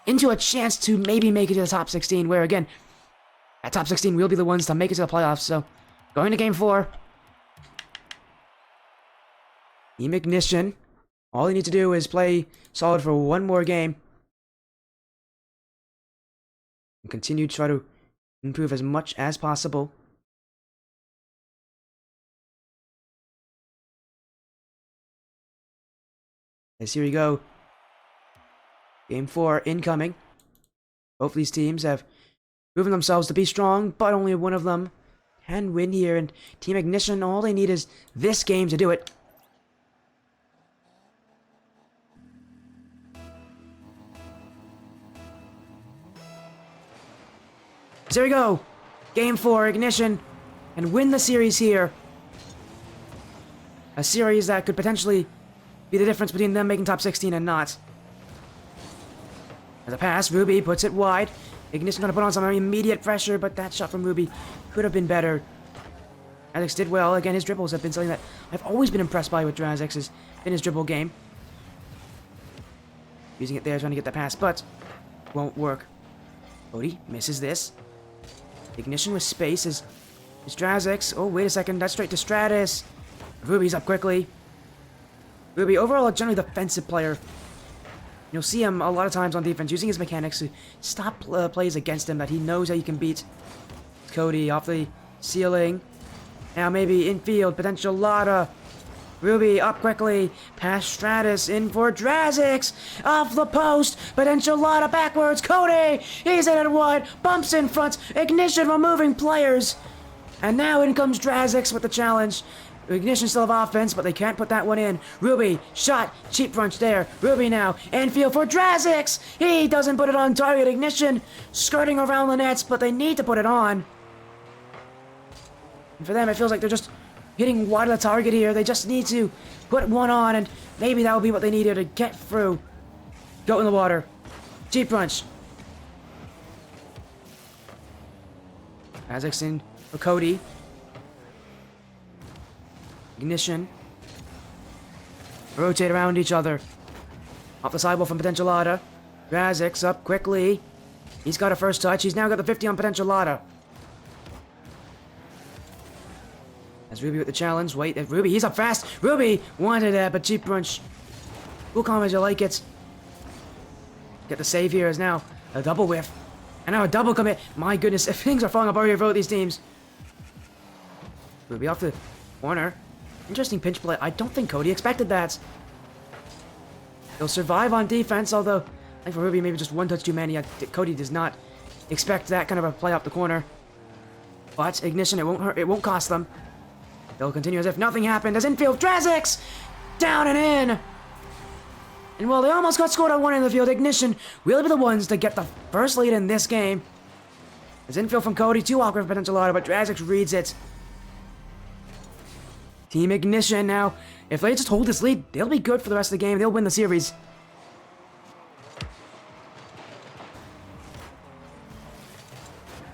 a chance to maybe make it to the top 16, where again, at top 16 we'll be the ones to make it to the playoffs. So, going to game 4. Team Ignition, all you need to do is play solid for 1 more game. And continue to try to improve as much as possible. As here we go. Game 4 incoming. Both these teams have proven themselves to be strong, but only one of them can win here. And Team Ignition, all they need is this game to do it. So here we go. Game 4, Ignition, and win the series here. A series that could potentially be the difference between them making top 16 and not. As a pass, Ruby puts it wide. Ignition gonna put on some immediate pressure, but that shot from Ruby could have been better. Alex did well. Again, his dribbles have been something that I've always been impressed by with Drazix, has been his dribble game. Using it there, trying to get that pass, but won't work. Cody misses this. Ignition with space is Drazix. Oh, wait a second. That's straight to Stratus. Ruby's up quickly. Ruby, overall, a generally defensive player. You'll see him a lot of times on defense, using his mechanics to stop plays against him that he knows how he can beat. Cody off the ceiling. Now maybe infield, potential Lotta. Ruby up quickly, past Stratus, in for Drazix, off the post, potential Lotta backwards, Cody, he's in it wide, bumps in front, Ignition removing players, and now in comes Drazix with the challenge. Ignition still have offense, but they can't put that one in. Ruby, shot, cheap punch there. Ruby now, infield for Drazix! He doesn't put it on target. Ignition skirting around the nets, but they need to put it on. And for them, it feels like they're just hitting wide of the target here. They just need to put one on, and maybe that will be what they need here to get through. Go in the water. Cheap punch. Drazix in for Cody. Ignition. Rotate around each other. Off the sidewall from Potentialata. Drazix up quickly. He's got a first touch. He's now got the 50 on Potentialata. As Ruby with the challenge. Wait, Ruby, he's up fast. Ruby wanted that, but cheap punch. Cool calm as you like it. Get the save here is now a double whiff. And now a double commit. My goodness, if things are falling apart here for both these teams. Ruby off the corner. Interesting pinch play. I don't think Cody expected that. He'll survive on defense, although I think for Ruby, maybe just one touch too many. Cody does not expect that kind of a play off the corner. But Ignition, it won't hurt. It won't cost them. They'll continue as if nothing happened. As infield, Drazix! Down and in! And while they almost got scored on one end of the field, Ignition will be the ones to get the first lead in this game. As infield from Cody, too awkward for Potentialata, but Drazix reads it. Team Ignition now. If they just hold this lead, they'll be good for the rest of the game. They'll win the series.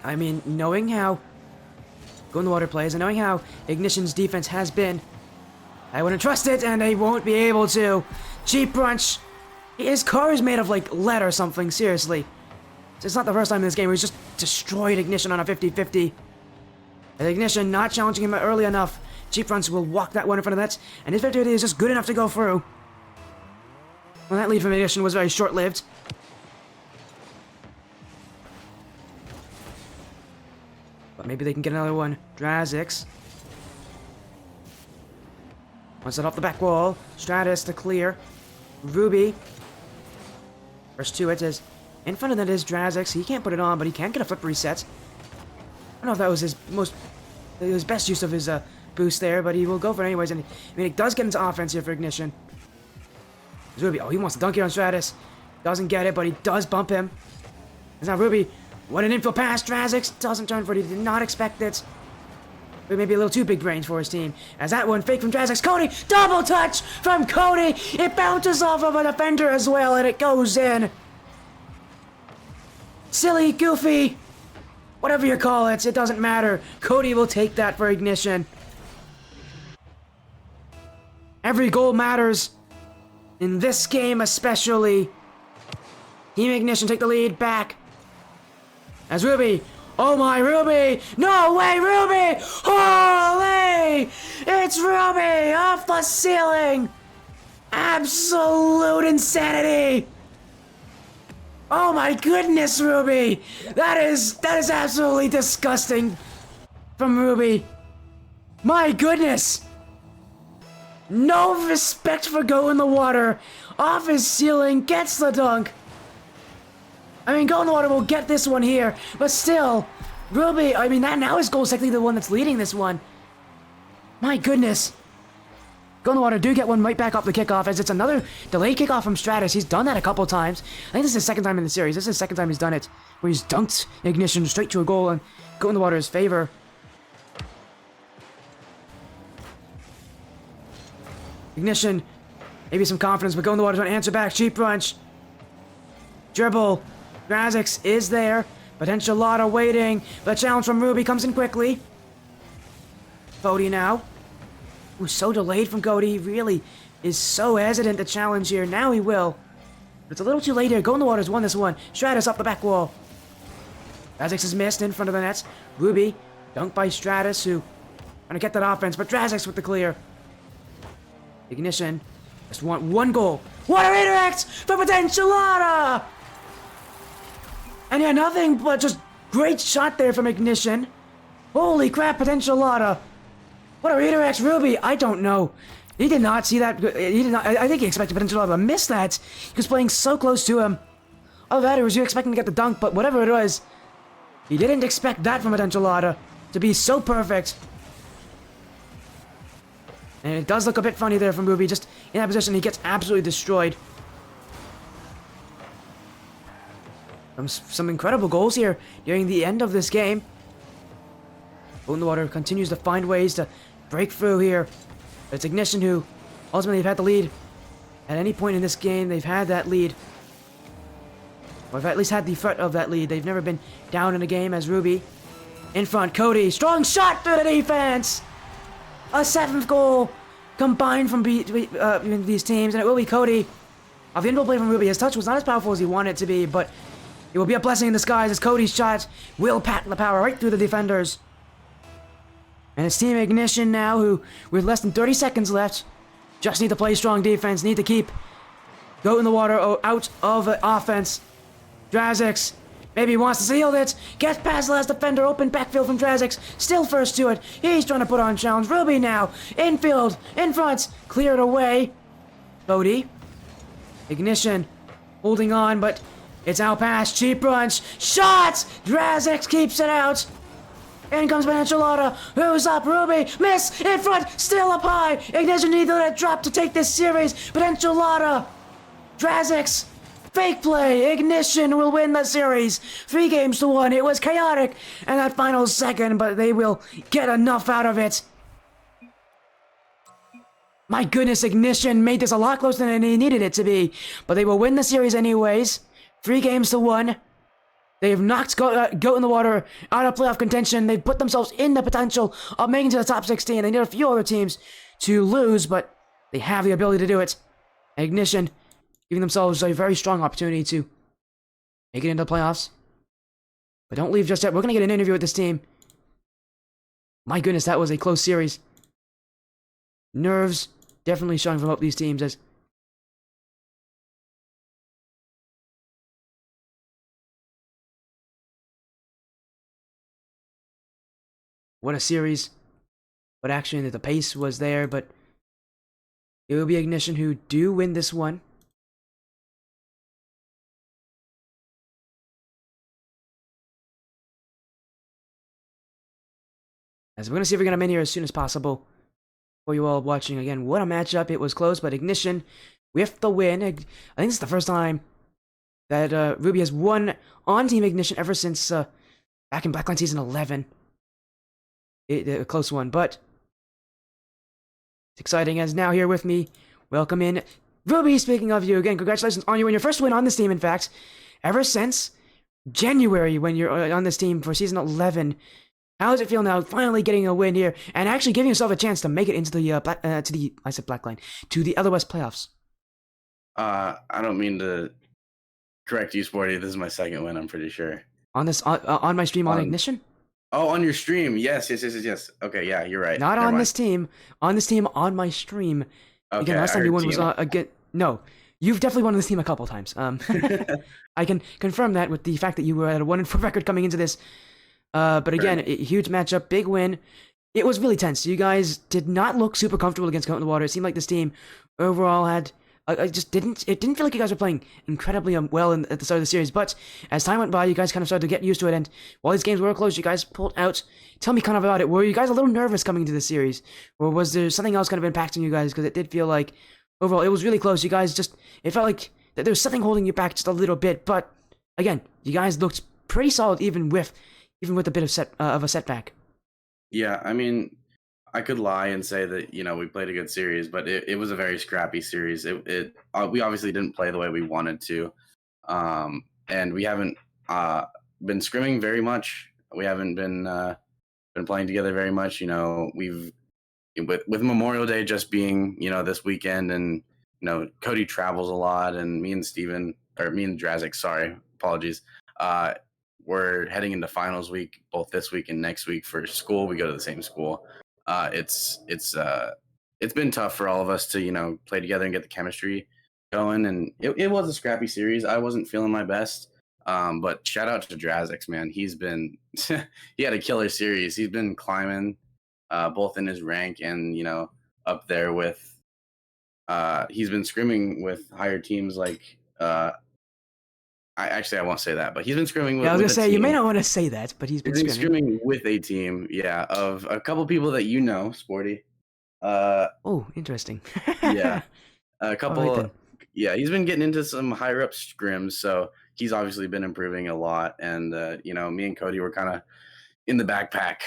I mean, knowing how Go in the Water plays and knowing how Ignition's defense has been, I wouldn't trust it, and they won't be able to. Cheap punch. His car is made of, like, lead or something, seriously. It's not the first time in this game where he's just destroyed Ignition on a 50-50. And Ignition not challenging him early enough. Cheap punch will walk that one in front of the net, and his 50 is just good enough to go through. Well, that lead from Ignition was very short-lived. But maybe they can get another one. Drazix. Wants it off the back wall. Stratus to clear. Ruby. First to it is in front of that is Drazix. He can't put it on, but he can get a flip reset. I don't know if that was his best use of his boost there, but he will go for it anyways. And I mean, it does get into offense here for Ignition. Ruby, oh, he wants to dunk it on Stratus. Doesn't get it, but he does bump him. It's now Ruby. What an infield pass. Drazix doesn't turn for it. He did not expect it. But maybe a little too big brains for his team. As that one fake from Drazix. Cody, double touch from Cody. It bounces off of a defender as well, and it goes in. Silly, goofy, whatever you call it, it doesn't matter. Cody will take that for Ignition. Every goal matters. In this game especially. Team Ignition take the lead back. As Ruby. Oh my, Ruby! No way, Ruby! Holy! It's Ruby off the ceiling! Absolute insanity! Oh my goodness, Ruby! That is absolutely disgusting from Ruby. My goodness! No respect for Go in the Water. Off his ceiling, gets the dunk. I mean, Go in the Water will get this one here, but still, Ruby, I mean, that now is Gold's technically the one that's leading this one. My goodness. Go in the Water do get one right back off the kickoff, as it's another delayed kickoff from Stratus. He's done that a couple times. I think this is his second time in the series. This is the second time he's done it, where he's dunked Ignition straight to a goal and Go in the Water's favor. Ignition, maybe some confidence, but Go in the Water's going to answer back. Cheap punch. Dribble. Drazix is there. Potentialata waiting. The challenge from Ruby comes in quickly. Cody now. Who's so delayed from Cody. He really is so hesitant to challenge here. Now he will. But it's a little too late here. Go in the Water's won this one. Stratus up the back wall. Drazix is missed in front of the nets. Ruby. Dunked by Stratus, who trying to get that offense, but Drazix with the clear. Ignition. Just want one goal. Water interacts for Potentialata! And yeah, nothing but just great shot there from Ignition. Holy crap, Potentialata. What a redirect, Ruby. I don't know. He did not see that. He did not. I think he expected Potentialata to miss that. He was playing so close to him. Other than that, was you expecting to get the dunk, but whatever it was, he didn't expect that from Potentialata to be so perfect. And it does look a bit funny there from Ruby. Just in that position, he gets absolutely destroyed. Some incredible goals here during the end of this game. Boat in the Water continues to find ways to break through here. But it's Ignition who ultimately have had the lead. At any point in this game, they've had that lead. Or have at least had the threat of that lead. They've never been down in a game as Ruby. In front, Cody. Strong shot through the defense! A 7th goal combined from these teams, and it will be Cody. Off the infield play from Ruby, his touch was not as powerful as he wanted it to be, but it will be a blessing in disguise as Cody's shot will pack the power right through the defenders. And it's Team Ignition now, who, with less than 30 seconds left, just need to play strong defense, need to keep Goat in the Water out of offense. Drazix maybe wants to seal it. Gets past the last defender. Open backfield from Drazix. Still first to it. He's trying to put on challenge. Ruby now. Infield. In front. Cleared away. Bodie. Ignition. Holding on, but it's out past. Cheap runs. Shots! Drazix keeps it out. In comes Enchilada. Who's up? Ruby. Miss. In front. Still up high. Ignition needs to let it drop to take this series. But Enchilada. Drazix. Fake play. Ignition will win the series. 3-1. It was chaotic in that final second, but they will get enough out of it. My goodness, Ignition made this a lot closer than they needed it to be, but they will win the series anyways. 3-1. They've knocked Goat in the Water out of playoff contention. They've put themselves in the potential of making it to the top 16. They need a few other teams to lose, but they have the ability to do it. Ignition giving themselves a very strong opportunity to make it into the playoffs. But don't leave just yet. We're going to get an interview with this team. My goodness, that was a close series. Nerves definitely showing from both these teams as what a series. But actually, the pace was there, but it will be Ignition who do win this one. As we're going to see if we can get them in here as soon as possible. For you all watching again, what a matchup. It was close, but Ignition with the win. I think this is the first time that Ruby has won on Team Ignition ever since back in Blackline Season 11. A close one, but it's exciting as now here with me. Welcome in Ruby, speaking of you again, congratulations on you and your first win on this team, in fact. Ever since January when you're on this team for Season 11. How does it feel now, finally getting a win here, and actually giving yourself a chance to make it into the to the LOS playoffs? I don't mean to correct you, Sporty. This is my second win, I'm pretty sure. On this, on my stream on Ignition? Oh, on your stream. Yes. Okay, yeah, you're right. Not on this team. On this team, on my stream. Okay, again, last time you won was again. No, you've definitely won on this team a couple times. I can confirm that with the fact that you were at a 1-4 record coming into this. But again, a huge matchup, big win. It was really tense. You guys did not look super comfortable against Goat in the Water. It seemed like this team overall had, it didn't feel like you guys were playing incredibly well at the start of the series. But as time went by, you guys kind of started to get used to it. And while these games were close, you guys pulled out. Tell me kind of about it. Were you guys a little nervous coming into the series? Or was there something else kind of impacting you guys? Because it did feel like, overall, it was really close. You guys it felt like that there was something holding you back just a little bit. But again, you guys looked pretty solid even with a bit of a setback. Yeah, I mean, I could lie and say that, we played a good series, but it was a very scrappy series. We obviously didn't play the way we wanted to. And we haven't been scrimming very much. We haven't been playing together very much. We've with Memorial Day just being, this weekend, and Cody travels a lot, and me and Drazix, sorry, apologies. We're heading into finals week, both this week and next week for school. We go to the same school. It's been tough for all of us to, play together and get the chemistry going. And it was a scrappy series. I wasn't feeling my best. But shout out to Drazix, man. He's been, he had a killer series. He's been climbing, both in his rank and, up there with, he's been scrimming with higher teams like, I won't say that, but he's been scrimming with. Yeah, I was gonna say, team. you may not want to say that, but he's been scrimming with a team, of a couple people that Sporty. Oh, interesting. Yeah. A All right couple. then. Yeah, he's been getting into some higher up scrims, so he's obviously been improving a lot. And me and Cody were kind of in the backpack,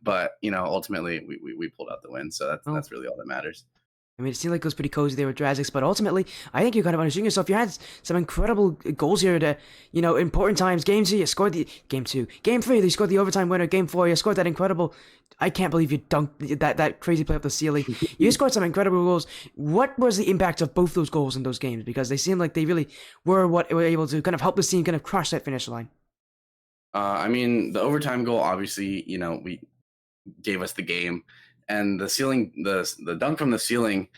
but ultimately we pulled out the win, so Well, that's really all that matters. I mean, it seemed like it was pretty cozy there with Drazics, but ultimately, I think you're kind of undershooting yourself. You had some incredible goals here to, important times. Game 2, you scored the Game 2, Game 3, you scored the overtime winner. Game 4, you scored that incredible. I can't believe you dunked that crazy play up the ceiling. You scored some incredible goals. What was the impact of both those goals in those games? Because they seemed like they really were able to kind of help this team kind of crush that finish line. I mean, the overtime goal obviously, we gave us the game, and the ceiling, the dunk from the ceiling.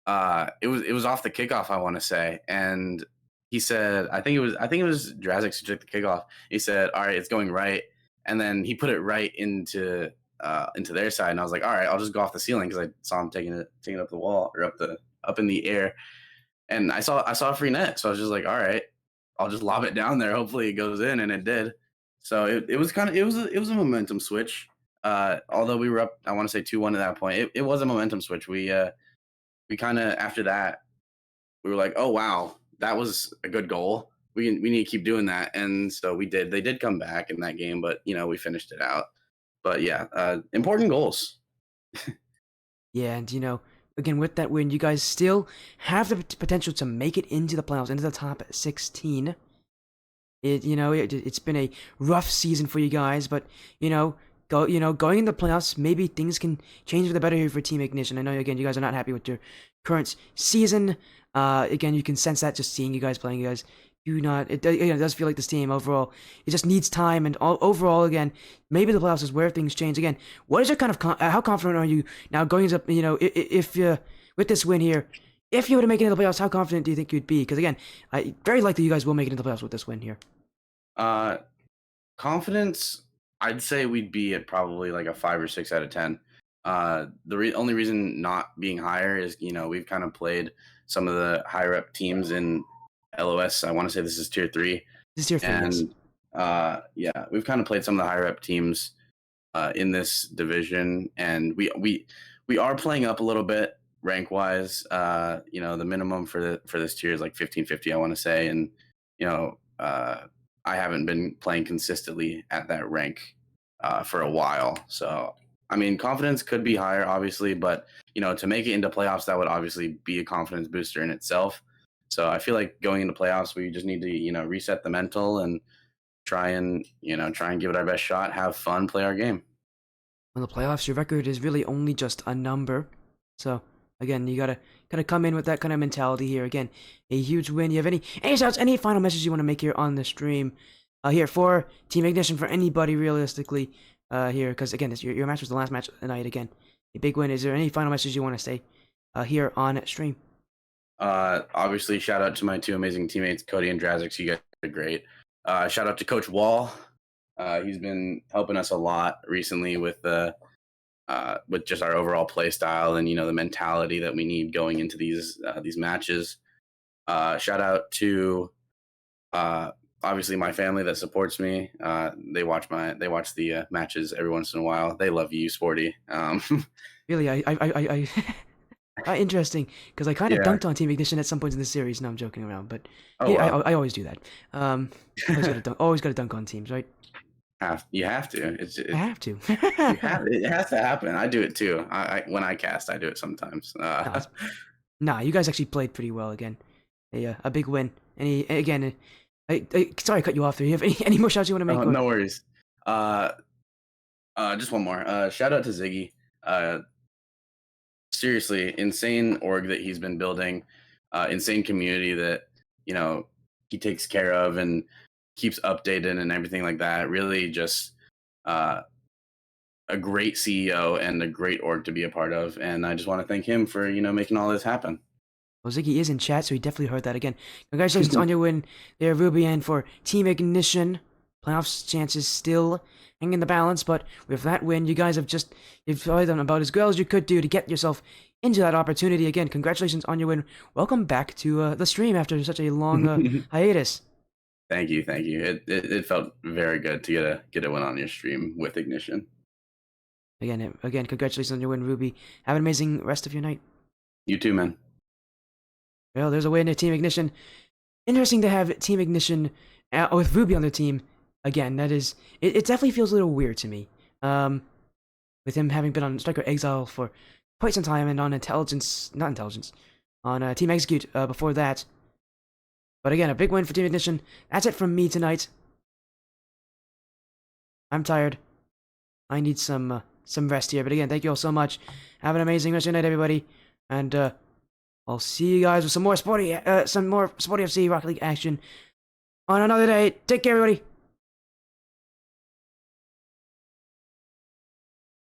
It was off the kickoff, I want to say, and he said, I think it was Drazic who took the kickoff. He said, "All right, it's going right," and then he put it right into their side, and I was like, "All right, I'll just go off the ceiling," because I saw him taking it up the wall or up in the air, and I saw a free net, so I was just like, "All right, I'll just lob it down there. Hopefully, it goes in," and it did. So it was kind of it was a momentum switch. Although we were up, I want to say 2-1 at that point. It was a momentum switch. We kind of, after that, we were like, oh wow, that was a good goal. We need to keep doing that, and so we did. They did come back in that game, but we finished it out. But yeah, important goals. Yeah, and again, with that win, you guys still have the potential to make it into the playoffs, into the top 16. It's been a rough season for you guys, but going into the playoffs, maybe things can change for the better here for Team Ignition. I know again you guys are not happy with your current season. Again, you can sense that just seeing you guys playing. You guys do not. It does feel like this team overall, it just needs time. And overall, again, maybe the playoffs is where things change. Again, what is your kind of how confident are you now going into if with this win here? If you were to make it into the playoffs, how confident do you think you'd be? Because again, very likely you guys will make it into the playoffs with this win here. Confidence, I'd say we'd be at probably like a 5 or 6 out of 10. The only reason not being higher is we've kind of played some of the higher up teams in LOS. I want to say this is tier 3. This is tier 3, and yeah, we've kind of played some of the higher up teams in this division, and we are playing up a little bit rank wise. The minimum for this tier is like 1550, I want to say, and I haven't been playing consistently at that rank for a while. So, I mean, confidence could be higher, obviously, but to make it into playoffs, that would obviously be a confidence booster in itself. So I feel like going into playoffs, we just need to reset the mental and try and give it our best shot, have fun, play our game. In the playoffs, your record is really only just a number. So again, you gotta come in with that kind of mentality here. Again, a huge win. You have any shouts, any final message you want to make here on the stream? Here for Team Ignition, for anybody realistically here, because again, your match was the last match of the night. Again, a big win. Is there any final message you want to say here on stream? Obviously, shout out to my 2 amazing teammates, Cody and Drazic. You guys are great. Shout out to Coach Wall. He's been helping us a lot recently with just our overall play style and the mentality that we need going into these matches. Shout out to obviously my family that supports me. They watch the matches every once in a while. They love you, Sporty. Really, I interesting, because I kind of dunked on Team Ignition at some points in the series. No, I'm joking around, but wow. I always do that. Always got to dunk on teams, right? You have to. I have to. It has to happen. I do it too. When I cast, I do it sometimes. Nah, you guys actually played pretty well again. A big win. Sorry I cut you off there. You have any more shots you want to make? No worries. Just one more. Shout out to Ziggy. Seriously, insane org that he's been building. Insane community that he takes care of and keeps updated and everything like that. Really just a great CEO and a great org to be a part of. And I just want to thank him for, making all this happen. Well, Ziggy is in chat, so he definitely heard that again. Congratulations on your win there, Ruby, and for Team Ignition. Playoffs chances still hang in the balance, but with that win, you guys you've probably done about as well as you could do to get yourself into that opportunity. Again, congratulations on your win. Welcome back to the stream after such a long hiatus. Thank you. It felt very good to get a win on your stream with Ignition. Again, congratulations on your win, Ruby. Have an amazing rest of your night. You too, man. Well, there's a win at Team Ignition. Interesting to have Team Ignition with Ruby on their team. Again, that is... It definitely feels a little weird to me. With him having been on Striker Exile for quite some time and on on Team Execute before that. But again, a big win for Team Ignition. That's it from me tonight. I'm tired. I need some rest here. But again, thank you all so much. Have an amazing rest of your night, everybody. And I'll see you guys with some more Sporty FC Rocket League action on another day. Take care, everybody.